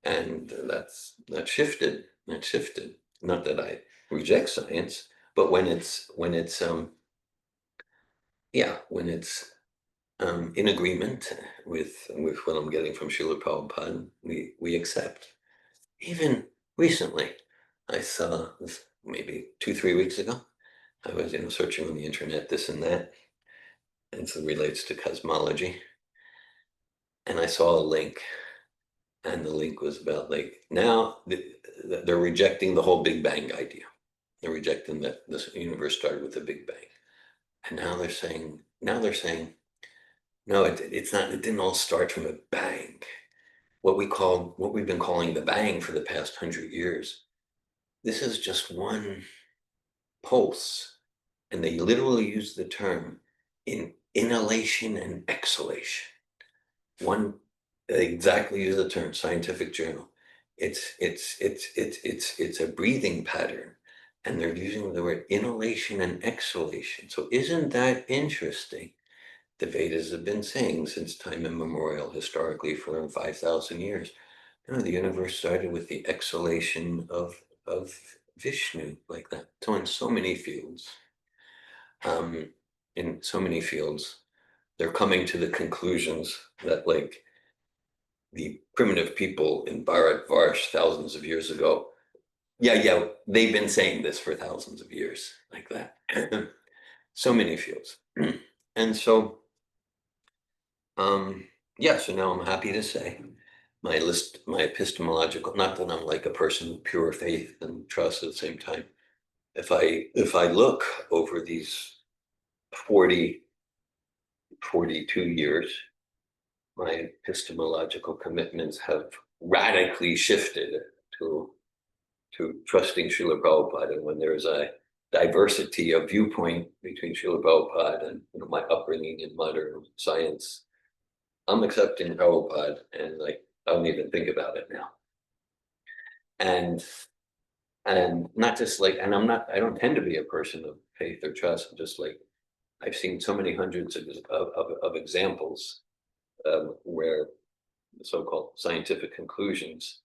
and that shifted. That shifted. Not that I reject science, but when it's when it's in agreement with what I'm getting from Srila Prabhupada, we accept. Even recently, I saw this maybe 2-3 weeks ago. I was searching on the internet, this and that, and so it relates to cosmology, and I saw a link, and the link was about like now they're rejecting the whole Big Bang idea. They're rejecting that this universe started with a Big Bang, and now they're saying no, it's not. It didn't all start from a bang. What we've been calling the bang for the past 100 years. This is just one pulse, and they literally use the term in inhalation and exhalation. One, they exactly use the term, scientific journal. It's a breathing pattern, and they're using the word inhalation and exhalation. So isn't that interesting? The Vedas have been saying since time immemorial, historically for 5,000 years. The universe started with the exhalation of Vishnu, like that. So in so many fields, in so many fields, they're coming to the conclusions that like the primitive people in Bharat Varsh thousands of years ago, they've been saying this for thousands of years, like that. So many fields. And so, so now I'm happy to say my epistemological, not that I'm like a person of pure faith and trust at the same time. If I look over these 42 years, my epistemological commitments have radically shifted to trusting Srila Prabhupada. And when there's a diversity of viewpoint between Srila Prabhupada and my upbringing in modern science, I'm accepting Prabhupada, and like I don't even think about it now. And not just like, and I don't tend to be a person of faith or trust. I'm just like, I've seen so many hundreds of examples where the so-called scientific conclusions,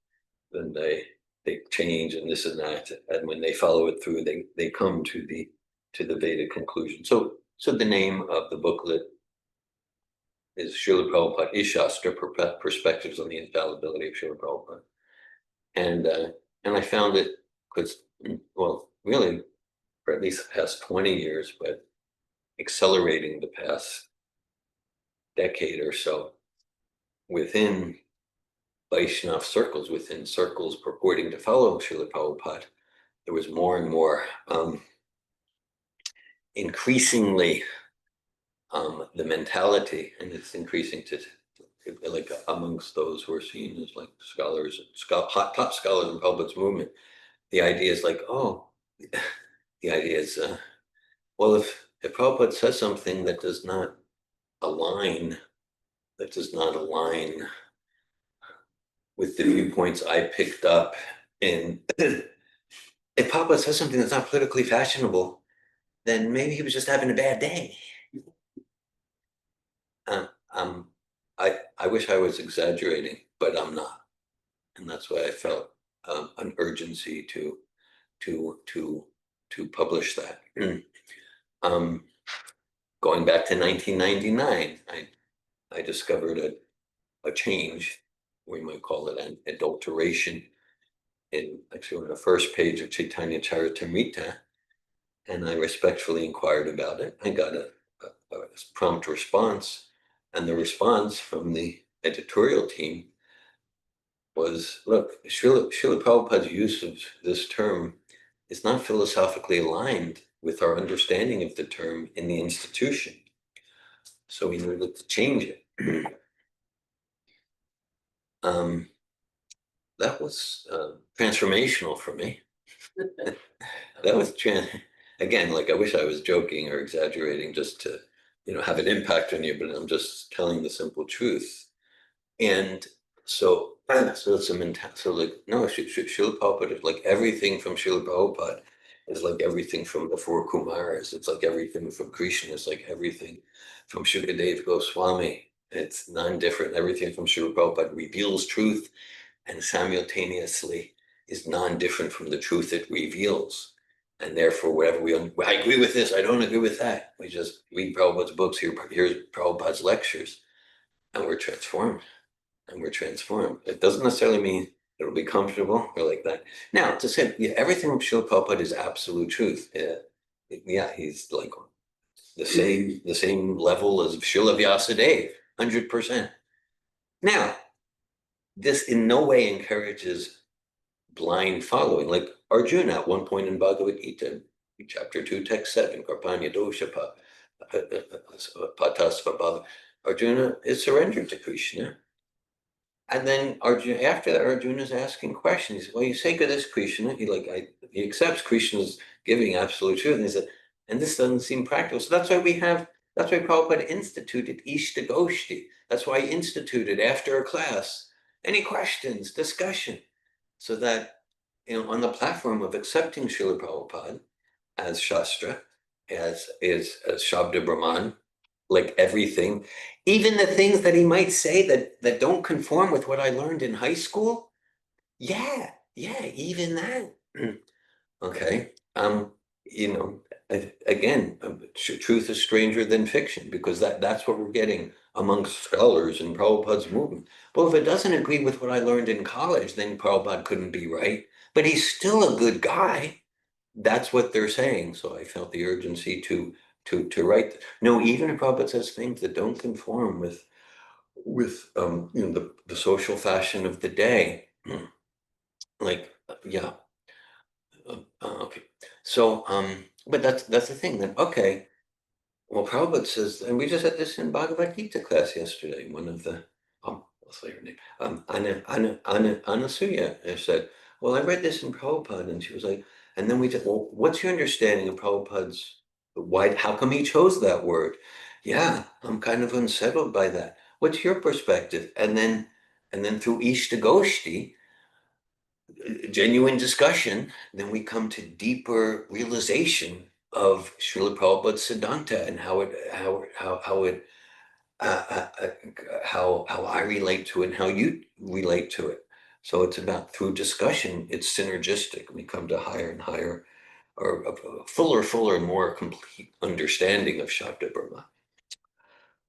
then they change and this and that, and when they follow it through, they come to the Vedic conclusion. So the name of the booklet is Srila Prabhupada Ishastra, Perspectives on the Infallibility of Srila Prabhupada, and I found it because, well, really for at least the past 20 years, but accelerating the past decade or so within Vaishnava circles, within circles purporting to follow Srila Prabhupada, there was more and more increasingly the mentality, and it's increasing to like amongst those who are seen as like scholars, top scholars in Prabhupada's movement. The idea is like, the idea is, well, if Prabhupada says something that does not align, with the viewpoints I picked up in, if Prabhupada says something that's not politically fashionable, then maybe he was just having a bad day. Um, I wish I was exaggerating, but I'm not, and that's why I felt an urgency to publish that. Going back to 1999, I discovered a change, we might call it an adulteration, on the first page of Chaitanya Charitamrita, and I respectfully inquired about it. I got a prompt response, and the response from the editorial team was, look, Srila Prabhupada's use of this term is not philosophically aligned with our understanding of the term in the institution. So we needed to change it. that was transformational for me. That was again, like I wish I was joking or exaggerating just to, have an impact on you, but I'm just telling the simple truth. And so, so it's a mentality. So like, no, Srila Prabhupada is like everything from Srila Prabhupada is like everything from the four Kumaras. It's like everything from Krishna. It's like everything from Shukadev Goswami. It's non-different. Everything from Srila Prabhupada reveals truth and simultaneously is non-different from the truth it reveals. And therefore, whatever I agree with this, I don't agree with that. We just read Prabhupada's books, here's Prabhupada's lectures, and we're transformed. And we're transformed. It doesn't necessarily mean it'll be comfortable or like that. Now, to say, yeah, everything from Srila Prabhupada is absolute truth. Yeah, he's like the same level as Srila Vyasadeva, 100%. Now, this in no way encourages blind following. Like Arjuna at one point in Bhagavad Gita, chapter 2, text 7, Karpanya Doshapa, Patasvabhava. Arjuna is surrendered to Krishna. And then Arjuna, after that, Arjuna is asking questions. Well, you say this Krishna, he accepts Krishna's giving absolute truth. And he said, and this doesn't seem practical. So that's why Prabhupada instituted Ishtagoshti. That's why he instituted after a class, any questions, discussion, so that, on the platform of accepting Srila Prabhupada as Shastra, as Shabda Brahman, like everything, even the things that he might say that don't conform with what I learned in high school. Yeah, even that. Okay. You know, again, truth is stranger than fiction, because that's what we're getting amongst scholars in Prabhupada's movement. Well, if it doesn't agree with what I learned in college, then Prabhupada couldn't be right. But he's still a good guy. That's what they're saying. So I felt the urgency to write. No, even if Prabhupada says things that don't conform with the social fashion of the day, like yeah. Okay. So but that's the thing then. Okay. Well, Prabhupada says, and we just had this in Bhagavad Gita class yesterday. One of the I'll say her name. Anasuya said, well, I read this in Prabhupada, and she was like, and then we said, well, what's your understanding of Prabhupada's why? How come he chose that word? Yeah, I'm kind of unsettled by that. What's your perspective? And then through Ishtagoshti, genuine discussion, then we come to deeper realization of Srila Prabhupada's Siddhanta and how I relate to it and how you relate to it. So it's about, through discussion, it's synergistic. We come to higher and higher, or a fuller and more complete understanding of Shabda Brahma.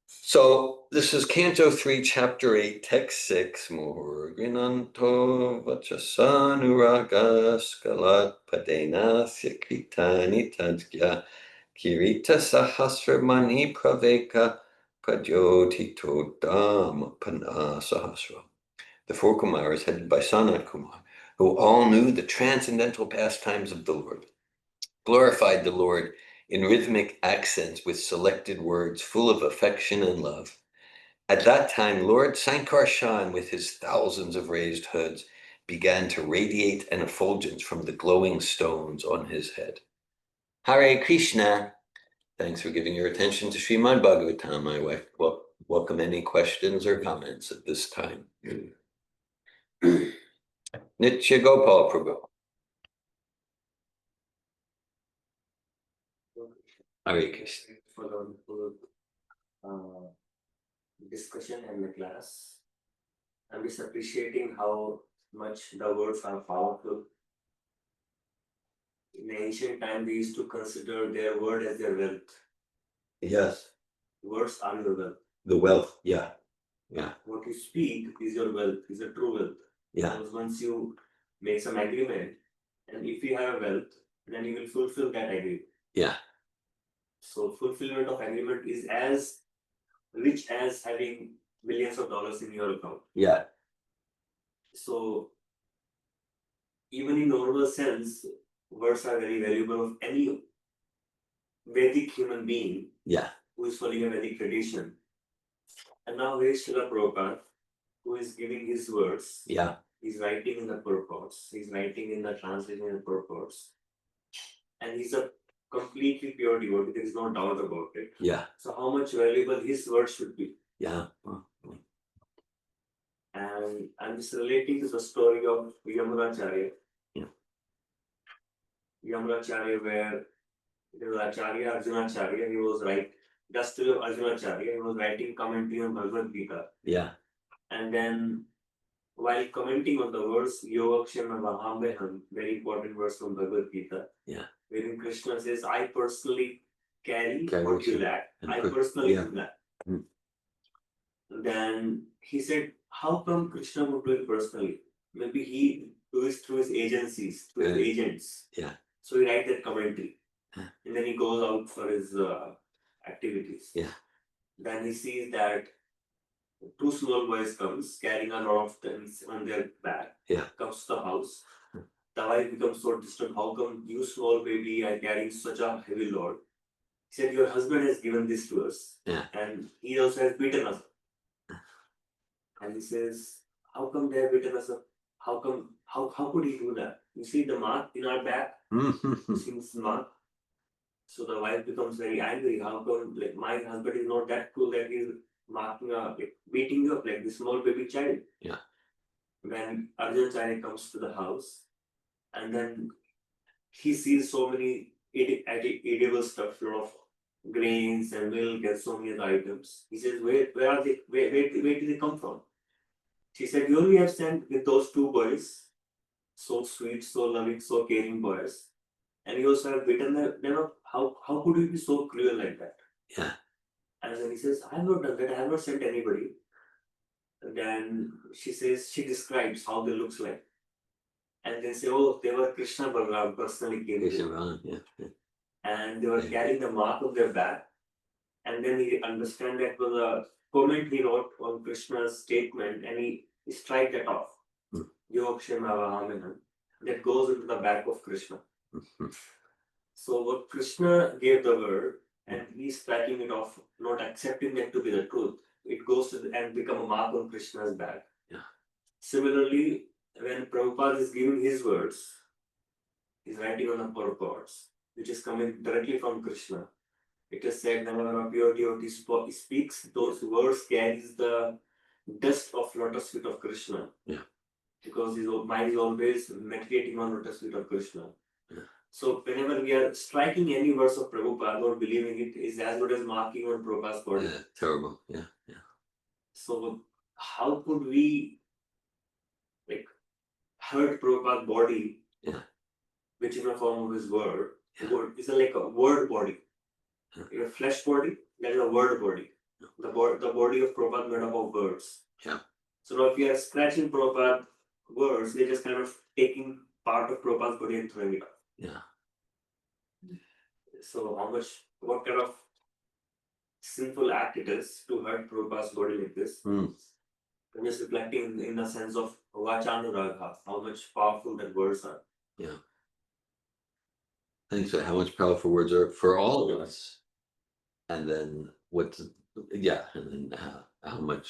So this is Canto 3, Chapter 8, Text 6. Murginanto vachasanuraga skalat padenasya kritani tadgya kirita sahasramani praveka pradyotito dhamma panasahasra. The four Kumaras, headed by Sanat Kumar, who all knew the transcendental pastimes of the Lord, glorified the Lord in rhythmic accents with selected words full of affection and love. At that time, Lord Sankarshan, with his thousands of raised hoods, began to radiate an effulgence from the glowing stones on his head. Hare Krishna. Thanks for giving your attention to Srimad Bhagavatam. I welcome any questions or comments at this time. Nitya Gopal Prabhu. Hare Krishna. For the discussion and the class. I'm just appreciating how much the words are powerful. In ancient time, they used to consider their word as their wealth. Yes. Words are your wealth. The wealth, yeah. What you speak is your wealth, is a true wealth. Yeah. Because once you make some agreement, and if you have a wealth, then you will fulfill that agreement. Yeah. So fulfillment of agreement is as rich as having millions of dollars in your account. Yeah. So even in normal sense, words are very valuable of any Vedic human being. Yeah. Who is following a Vedic tradition. And now here is Srila Prabhupada, who is giving his words. Yeah. he's writing in the purports, he's writing in the translation and purports, and he's a completely pure devotee, there is no doubt about it. Yeah. So how much valuable his words should be. Yeah. And I'm just relating to the story of Yamunacharya. Yeah. Yamunacharya, where there was Acharya, Arjunacharya, he was just to Arjunacharya, he was writing commentary on Bhagavad Gita. Yeah. And then while commenting on the verse Yogakshema Vahameham, very important verse from Bhagavad Gita, Yeah. wherein Krishna says, I personally carry Carry what you what you- lack. and I put- personally yeah. do that. Mm. Then he said, how come Krishna would do it personally? Maybe he do it through his agencies, through his Yeah. agents. Yeah. So he writes that commentary. Yeah. And then he goes out for his activities. Yeah. Then he sees that two small boys comes carrying a lot of things on their back. Yeah. Comes to the house. The wife becomes so disturbed. How come you small baby are carrying such a heavy load? He said, your husband has given this to us. Yeah. And he also has beaten us. And he says, how come they have beaten us up? How could he do that? You see the mark in our back? You see this mark? So the wife becomes very angry. How come like my husband is not that cool that he's beating you up like this small baby child? Yeah. When Arjunacharya comes to the house, and then he sees so many edible stuff, lot of grains and milk and so many other items. He says, where are they? Where did they come from? She said, you only have sent with those two boys, so sweet, so loving, so caring boys. And you also have beaten them up. How could you be so cruel like that? Yeah. And then he says, I have not done that, I have not sent anybody. And then she describes how they looks like. And they say, oh, they were Krishna Balaram personally came here. Yeah. And they were Yeah. carrying the mark of their back. And then he understand that was a comment he wrote on Krishna's statement, and he strike that off. Hmm. Yogakshema Vahameham. That goes into the back of Krishna. So what Krishna gave the word, and he's striking it off, not accepting that to be the truth. It goes to and become a mark on Krishna's back. Yeah. Similarly, when Prabhupada is giving his words, he's writing on the purports, which is coming directly from Krishna. It is said whenever a pure devotee speaks, those words carries the dust of lotus feet of Krishna. Yeah. Because his mind is always meditating on lotus feet of Krishna. Yeah. So whenever we are striking any verse of Prabhupada or believing it is as good as marking on Prabhupada's body. Yeah. Terrible. Yeah. So how could we hurt Prabhupada's body? Yeah. Which is in the form of his word. Yeah. It's like a word body. Yeah. A flesh body, that is a word body. Yeah. The body of Prabhupada made up of words. Yeah. So now if you are scratching Prabhupada words, they're just kind of taking part of Prabhupada's body and throwing it out. Yeah. So what kind of sinful act it is to hurt Prabhupada's body like this? Mm. I'm just reflecting in the sense of Vachanuragha, how much powerful that words are. Yeah. I think so. How much powerful words are for all of us, and then and then how much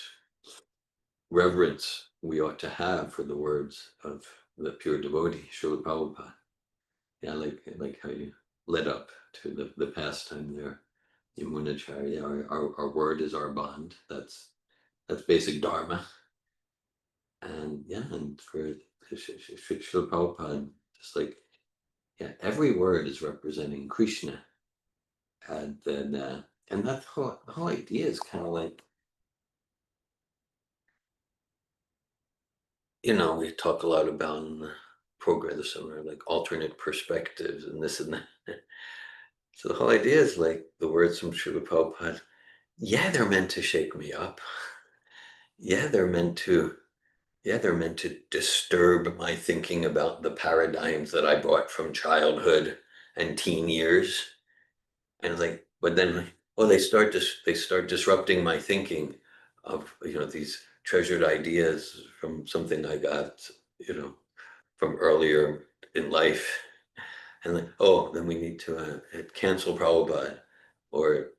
reverence we ought to have for the words of the pure devotee, Srila Prabhupada. Yeah, like how you led up to the pastime there, Yamunacharya. Our word is our bond. That's basic dharma. And yeah, and for Srila Prabhupada, just like every word is representing Krishna, and then and that the whole idea is kind of like, we talk a lot about in the program this summer, like alternate perspectives and this and that. So the whole idea is like the words from Srila Prabhupada. Yeah, they're meant to shake me up. Yeah, they're meant to disturb my thinking about the paradigms that I brought from childhood and teen years. And like, but then, they start disrupting my thinking of, these treasured ideas from something I got, from earlier in life. And like, then we need to cancel Prabhupada or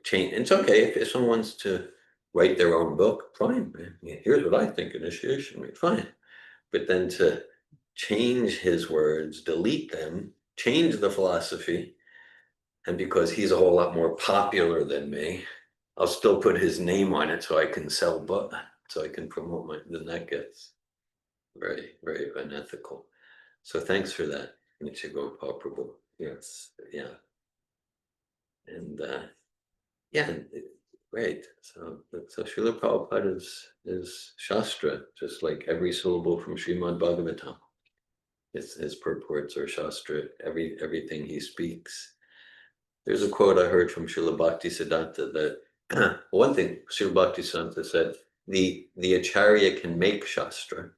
change. It's okay if someone wants to write their own book, fine. Here's what I think initiation, fine. but then to change his words, delete them, change the philosophy, and because he's a whole lot more popular than me, I'll still put his name on it so I can sell book, so I can promote my, then that gets very, very unethical. So thanks for that, Nichigo Prabhu. Yes, yeah. And yeah, great. So Srila Prabhupada is Shastra, just like every syllable from Srimad Bhagavatam. His purports are Shastra, everything he speaks. There's a quote I heard from Srila Bhakti Siddhanta that one thing Srila Bhakti Siddhanta said, the Acharya can make Shastra.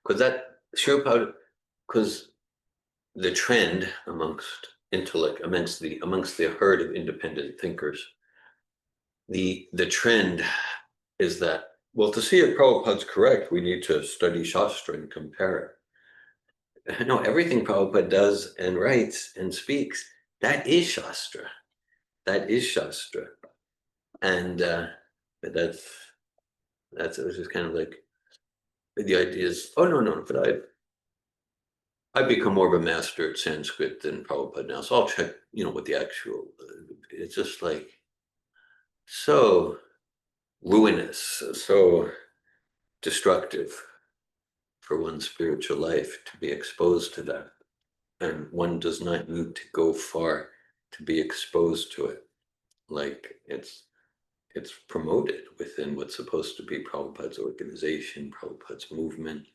Because that Srila Prabhupada, because the trend amongst intellect, amongst the herd of independent thinkers, the trend is that, well, to see if Prabhupada's correct, we need to study Shastra and compare it. No, everything Prabhupada does and writes and speaks, that is Shastra. That is Shastra. And that's it was just kind of like the idea is, oh no, but I've become more of a master at Sanskrit than Prabhupada now, so I'll check, what the actual. It's just like so ruinous, so destructive for one's spiritual life to be exposed to that, and one does not need to go far to be exposed to it. Like it's promoted within what's supposed to be Prabhupada's organization, Prabhupada's movement.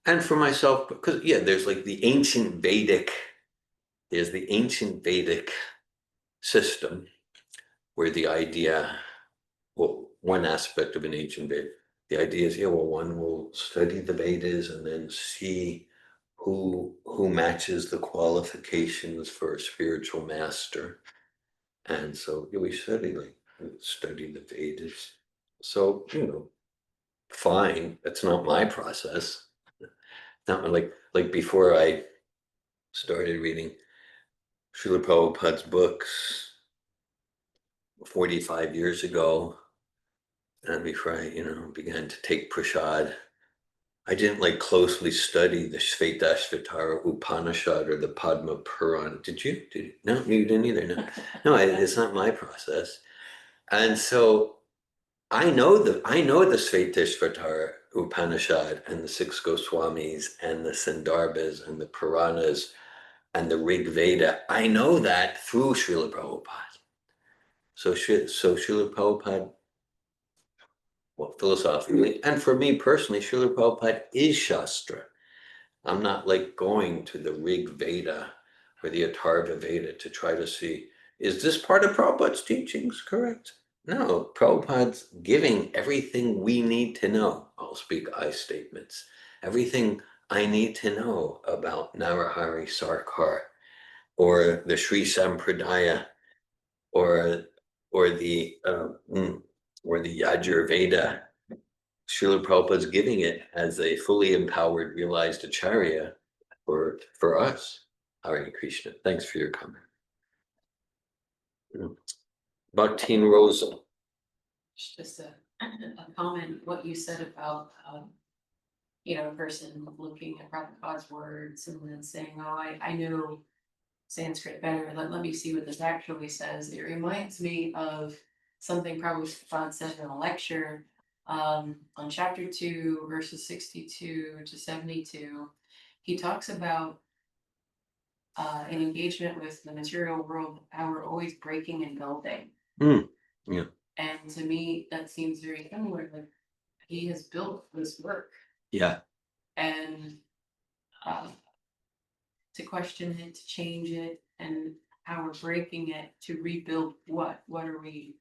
And for myself, because there's like the ancient Vedic system where the idea, well, one aspect of an ancient Vedic, the idea is, one will study the Vedas and then see who matches the qualifications for a spiritual master. And so we study the Vedas. So, fine, that's not my process. Not like before I started reading Srila Prabhupada's books 45 years ago, and before I, began to take prasad, I didn't closely study the Shvetashvatara Upanishad or the Padma Purana. Did you? No, you didn't either. No, it's not my process. And so I know the Shvetashvatara Upanishad and the six Goswamis and the Sandarbhas and the Puranas and the Rig Veda. I know that through Srila Prabhupada. So Srila Prabhupada, well, philosophically, and for me personally, Srila Prabhupada is Shastra. I'm not going to the Rig Veda or the Atharva Veda to try to see, is this part of Prabhupada's teachings correct? No, Prabhupada's giving everything we need to know. I'll speak I statements. Everything I need to know about Narahari Sarkar or the Sri Sampradaya or the Yajur Veda. Srila Prabhupada's giving it as a fully empowered, realized Acharya for us. Hare Krishna. Thanks for your comment. Bhaktin Rosa. Just a comment, what you said about, a person looking at Prabhupada's words and then saying, oh, I know Sanskrit better, let me see what this actually says. It reminds me of something Prabhupada said in a lecture on chapter 2, verses 62 to 72. He talks about an engagement with the material world, how we're always breaking and building. Yeah. And to me, that seems very similar. Like he has built this work. Yeah. And to question it, to change it, and how we're breaking it to rebuild what are we,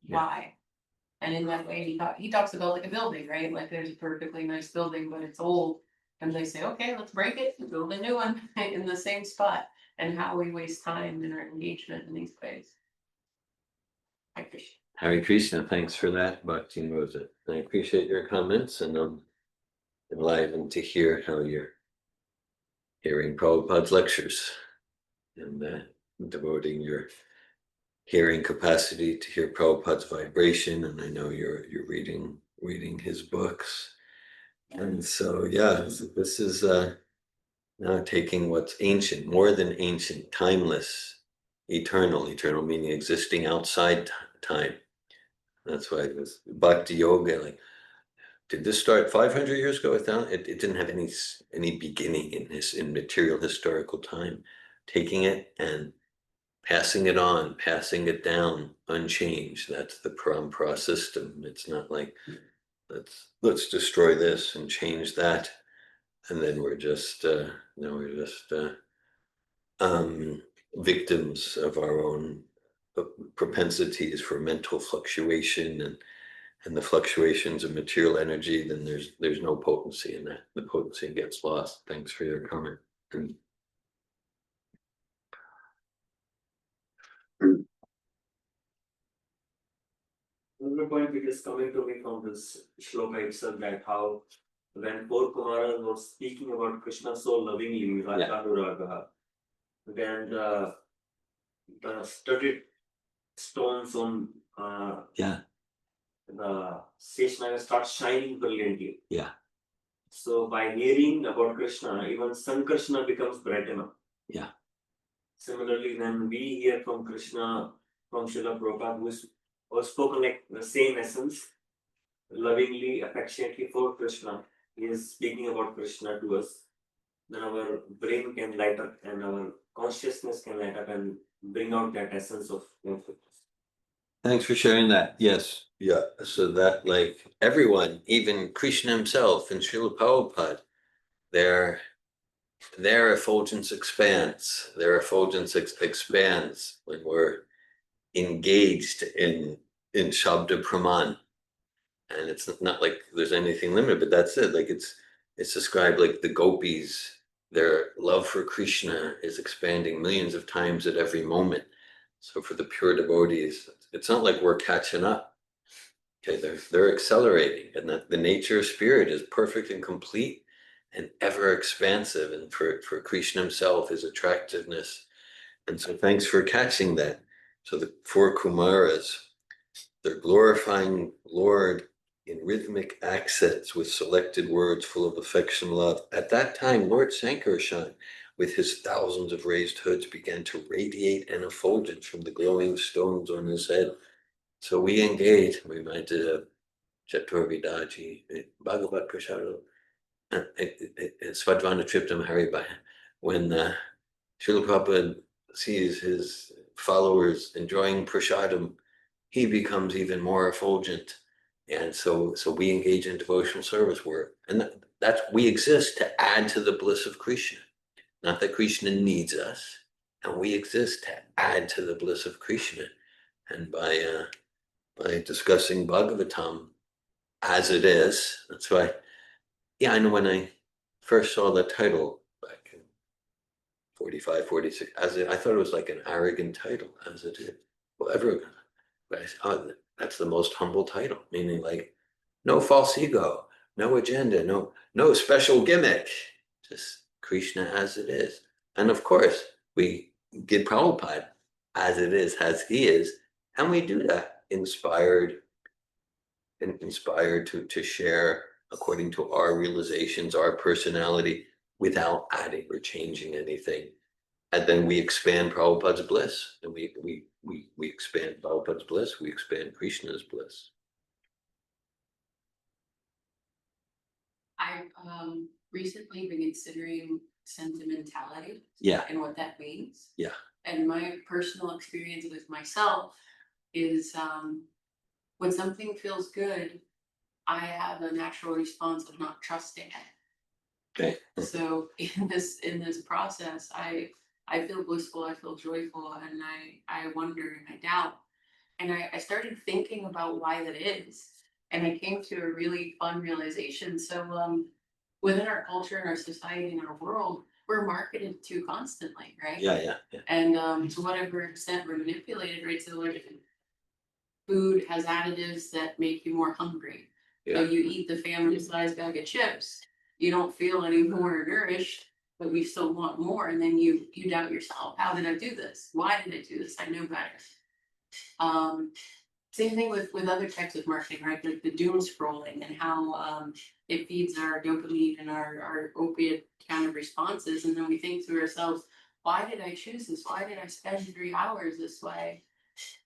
why? And in that way, he talks about like a building, right? Like there's a perfectly nice building, but it's old. And they say, okay, let's break it and build a new one in the same spot. And how we waste time in our engagement in these ways. I appreciate it. Hare Krishna, thanks for that, Bhaktin Rosa. I appreciate your comments, and I'm enlivened to hear how you're hearing Prabhupada's lectures and devoting your hearing capacity to hear Prabhupada's vibration. And I know you're reading his books. And so, yeah, so this is now taking what's ancient, more than ancient, timeless, eternal, eternal meaning existing outside time. That's why this bhakti yoga, like, did this start 500 years ago? Without it didn't have any beginning in material historical time. Taking it and passing it on, passing it down, unchanged. That's the parampara system. It's not like let's destroy this and change that, and then we're just um, victims of our own propensities for mental fluctuation and the fluctuations of material energy. Then there's no potency in that. The potency gets lost. Thanks for your comment. Another point which is coming to me from this shloka itself, that how when four Kumaras were speaking about Krishna so lovingly, Rajanuragaha, then the studded stones on Yeah, the Seshnaga start shining brilliantly. yeah, So by hearing about Krishna, even Sankarshana becomes bright enough. yeah. Similarly, when we hear from Krishna, from Srila Prabhupada, who has spoken like the same essence, lovingly, affectionately for Krishna, he is speaking about Krishna to us, then our brain can light up and our consciousness can light up and bring out that essence of conflict. Thanks for sharing that. Yes. Yeah. So that, like, everyone, even Krishna himself and Srila Prabhupada, their their effulgence expands. Their effulgence expands when we're engaged in Shabda Praman. And it's not like there's anything limited, but that's it. Like it's described like the gopis, their love for Krishna is expanding millions of times at every moment. So for the pure devotees, it's not like we're catching up. Okay, they're accelerating, and that the nature of spirit is perfect and complete and ever expansive. And for Krishna himself, his attractiveness. And so thanks for catching that. So the four Kumaras, they're glorifying Lord in rhythmic accents with selected words full of affection and love. At that time, Lord Sankarshan, with his thousands of raised hoods, began to radiate an effulgence from the glowing stones on his head. So we engage, we might Chaturvidaji, Bhagavat Prasad, Svadvana Triptam Haribaya. When Srila Prabhupada sees his followers enjoying prasadam, he becomes even more effulgent. And so we engage in devotional service work. And that's, we exist to add to the bliss of Krishna. Not that Krishna needs us, and we exist to add to the bliss of Krishna. And by discussing Bhagavatam as it is, that's why, yeah, I know when I first saw the title back in 45, 46, I thought it was like an arrogant title, as it is. Well, everyone, but I said, oh, that's the most humble title, meaning like no false ego, no agenda, no special gimmick, just Krishna as it is. And of course, we get Prabhupada as it is, as he is, and we do that inspired to share according to our realizations, our personality, without adding or changing anything. And then we expand Prabhupada's bliss, and we expand Prabhupada's bliss, we expand Krishna's bliss. I've recently been considering sentimentality. Yeah. And what that means. Yeah. And my personal experience with myself is when something feels good, I have a natural response of not trusting it. Okay. So in this process, I feel blissful, I feel joyful, and I wonder and I doubt. And I started thinking about why that is. And I came to a really fun realization. So within our culture and our society and our world, we're marketed to constantly, right? Yeah. And to whatever extent we're manipulated, right? So like food has additives that make you more hungry. So Yeah. you eat the family size bag of chips, you don't feel any more nourished, but you still want more. And then you doubt yourself. How did I do this? Why did I do this? I know better. Same thing with other types of marketing, right? Like the doom scrolling and how it feeds our dopamine and our opiate kind of responses. And then we think to ourselves, why did I choose this? Why did I spend 3 hours this way?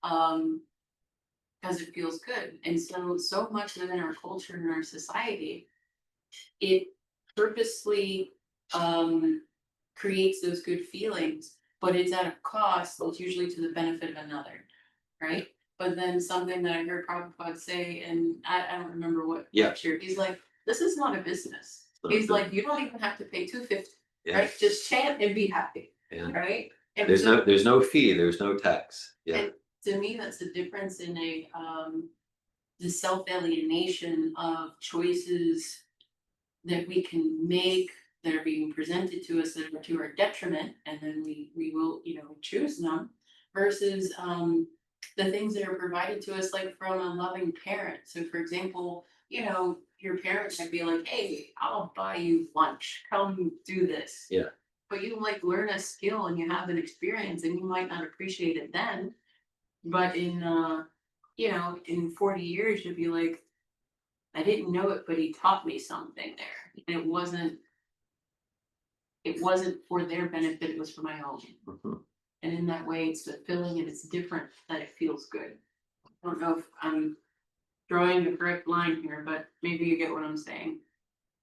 Because it feels good. And so much within our culture and our society, it purposely creates those good feelings, but it's at a cost that's usually to the benefit of another, right? But then something that I heard Prabhupada say, and I don't remember what lecture, he's like, this is not a business. He's like, you don't even have to pay $250, right? Just chant and be happy, right? And there's no fee, there's no tax. And to me, that's the difference in the self-alienation of choices that we can make that are being presented to us that are to our detriment, and then we will, choose them, versus the things that are provided to us like from a loving parent. So for example, your parents might be like, hey, I'll buy you lunch, come do this. Yeah. But you like learn a skill and you have an experience and you might not appreciate it then. But in 40 years you'll be like, I didn't know it, but he taught me something there. And it wasn't for their benefit, it was for my own. Mhm. And in that way, it's fulfilling and it's different, that it feels good. I don't know if I'm drawing the correct line here, but maybe you get what I'm saying.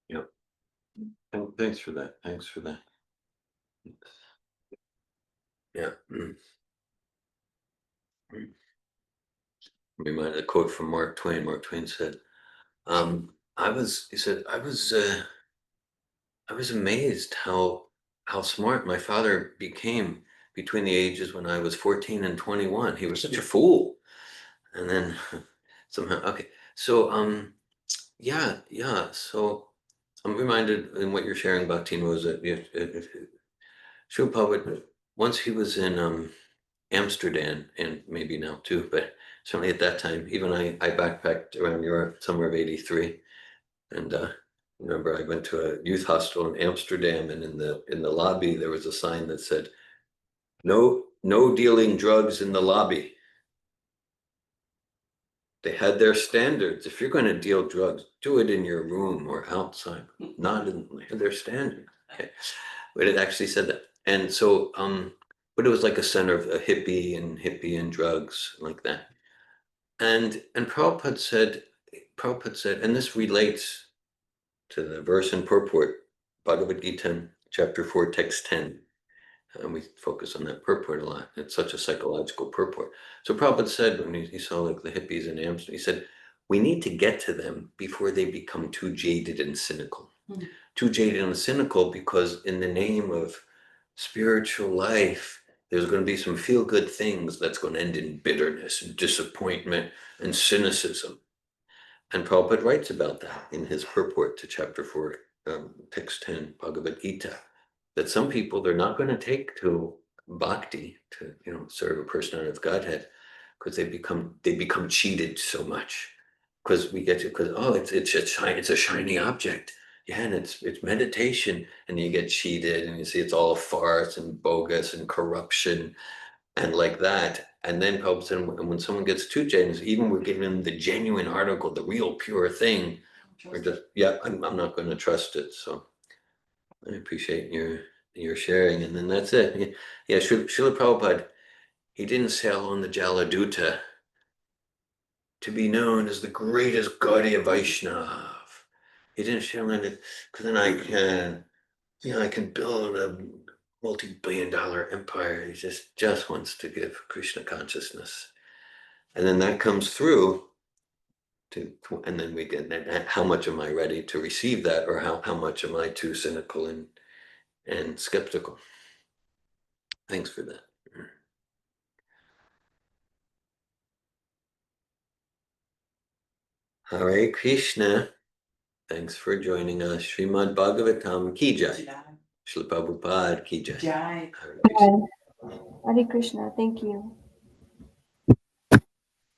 Yep. Thanks for that. Thanks for that. Yeah. Reminded a quote from Mark Twain. Mark Twain said, he said, I was amazed how smart my father became between the ages when I was 14 and 21. He was such a fool. And then somehow, okay. So yeah. So I'm reminded in what you're sharing about Teen Rosa, Srila Prabhupada, once he was in Amsterdam, and maybe now too, but certainly at that time, even I backpacked around Europe, summer of '83, and remember I went to a youth hostel in Amsterdam, and in the lobby there was a sign that said, "No dealing drugs in the lobby." They had their standards. If you're going to deal drugs, do it in your room or outside, not in their standard. Okay, but it actually said that, and so but it was like a center of a hippie and drugs like that. And Prabhupada said, and this relates to the verse in purport, Bhagavad Gita, chapter 4, text 10. And we focus on that purport a lot. It's such a psychological purport. So Prabhupada said, when he saw like the hippies in Amsterdam, he said, we need to get to them before they become too jaded and cynical. Mm-hmm. Too jaded and cynical, because in the name of spiritual life, there's going to be some feel-good things that's going to end in bitterness and disappointment and cynicism. And Prabhupada writes about that in his purport to chapter 4, text 10, Bhagavad Gita, that some people, they're not going to take to bhakti, to serve a person out of Godhead, because they become cheated so much. Because it's a shiny object. Yeah, and it's meditation, and you get cheated, and you see it's all a farce and bogus and corruption and like that. And then Prabhupada said, when someone gets too generous, even we're giving them the genuine article, the real pure thing, we're just, I'm not going to trust it. So I appreciate your sharing. And then that's it. Yeah, Srila Prabhupada, he didn't sail on the Jaladuta to be known as the greatest Gaudiya Vaishnav. He didn't sail on it because then I can build a multi-billion-dollar empire. He just wants to give Krishna consciousness. And then that comes through and then we get, how much am I ready to receive that, or how much am I too cynical and skeptical? Thanks for that. Hare Krishna. Thanks for joining us. Srimad Bhagavatam ki jai. Srila Prabhupada ki jai. Jai. Hare Krishna. Thank you.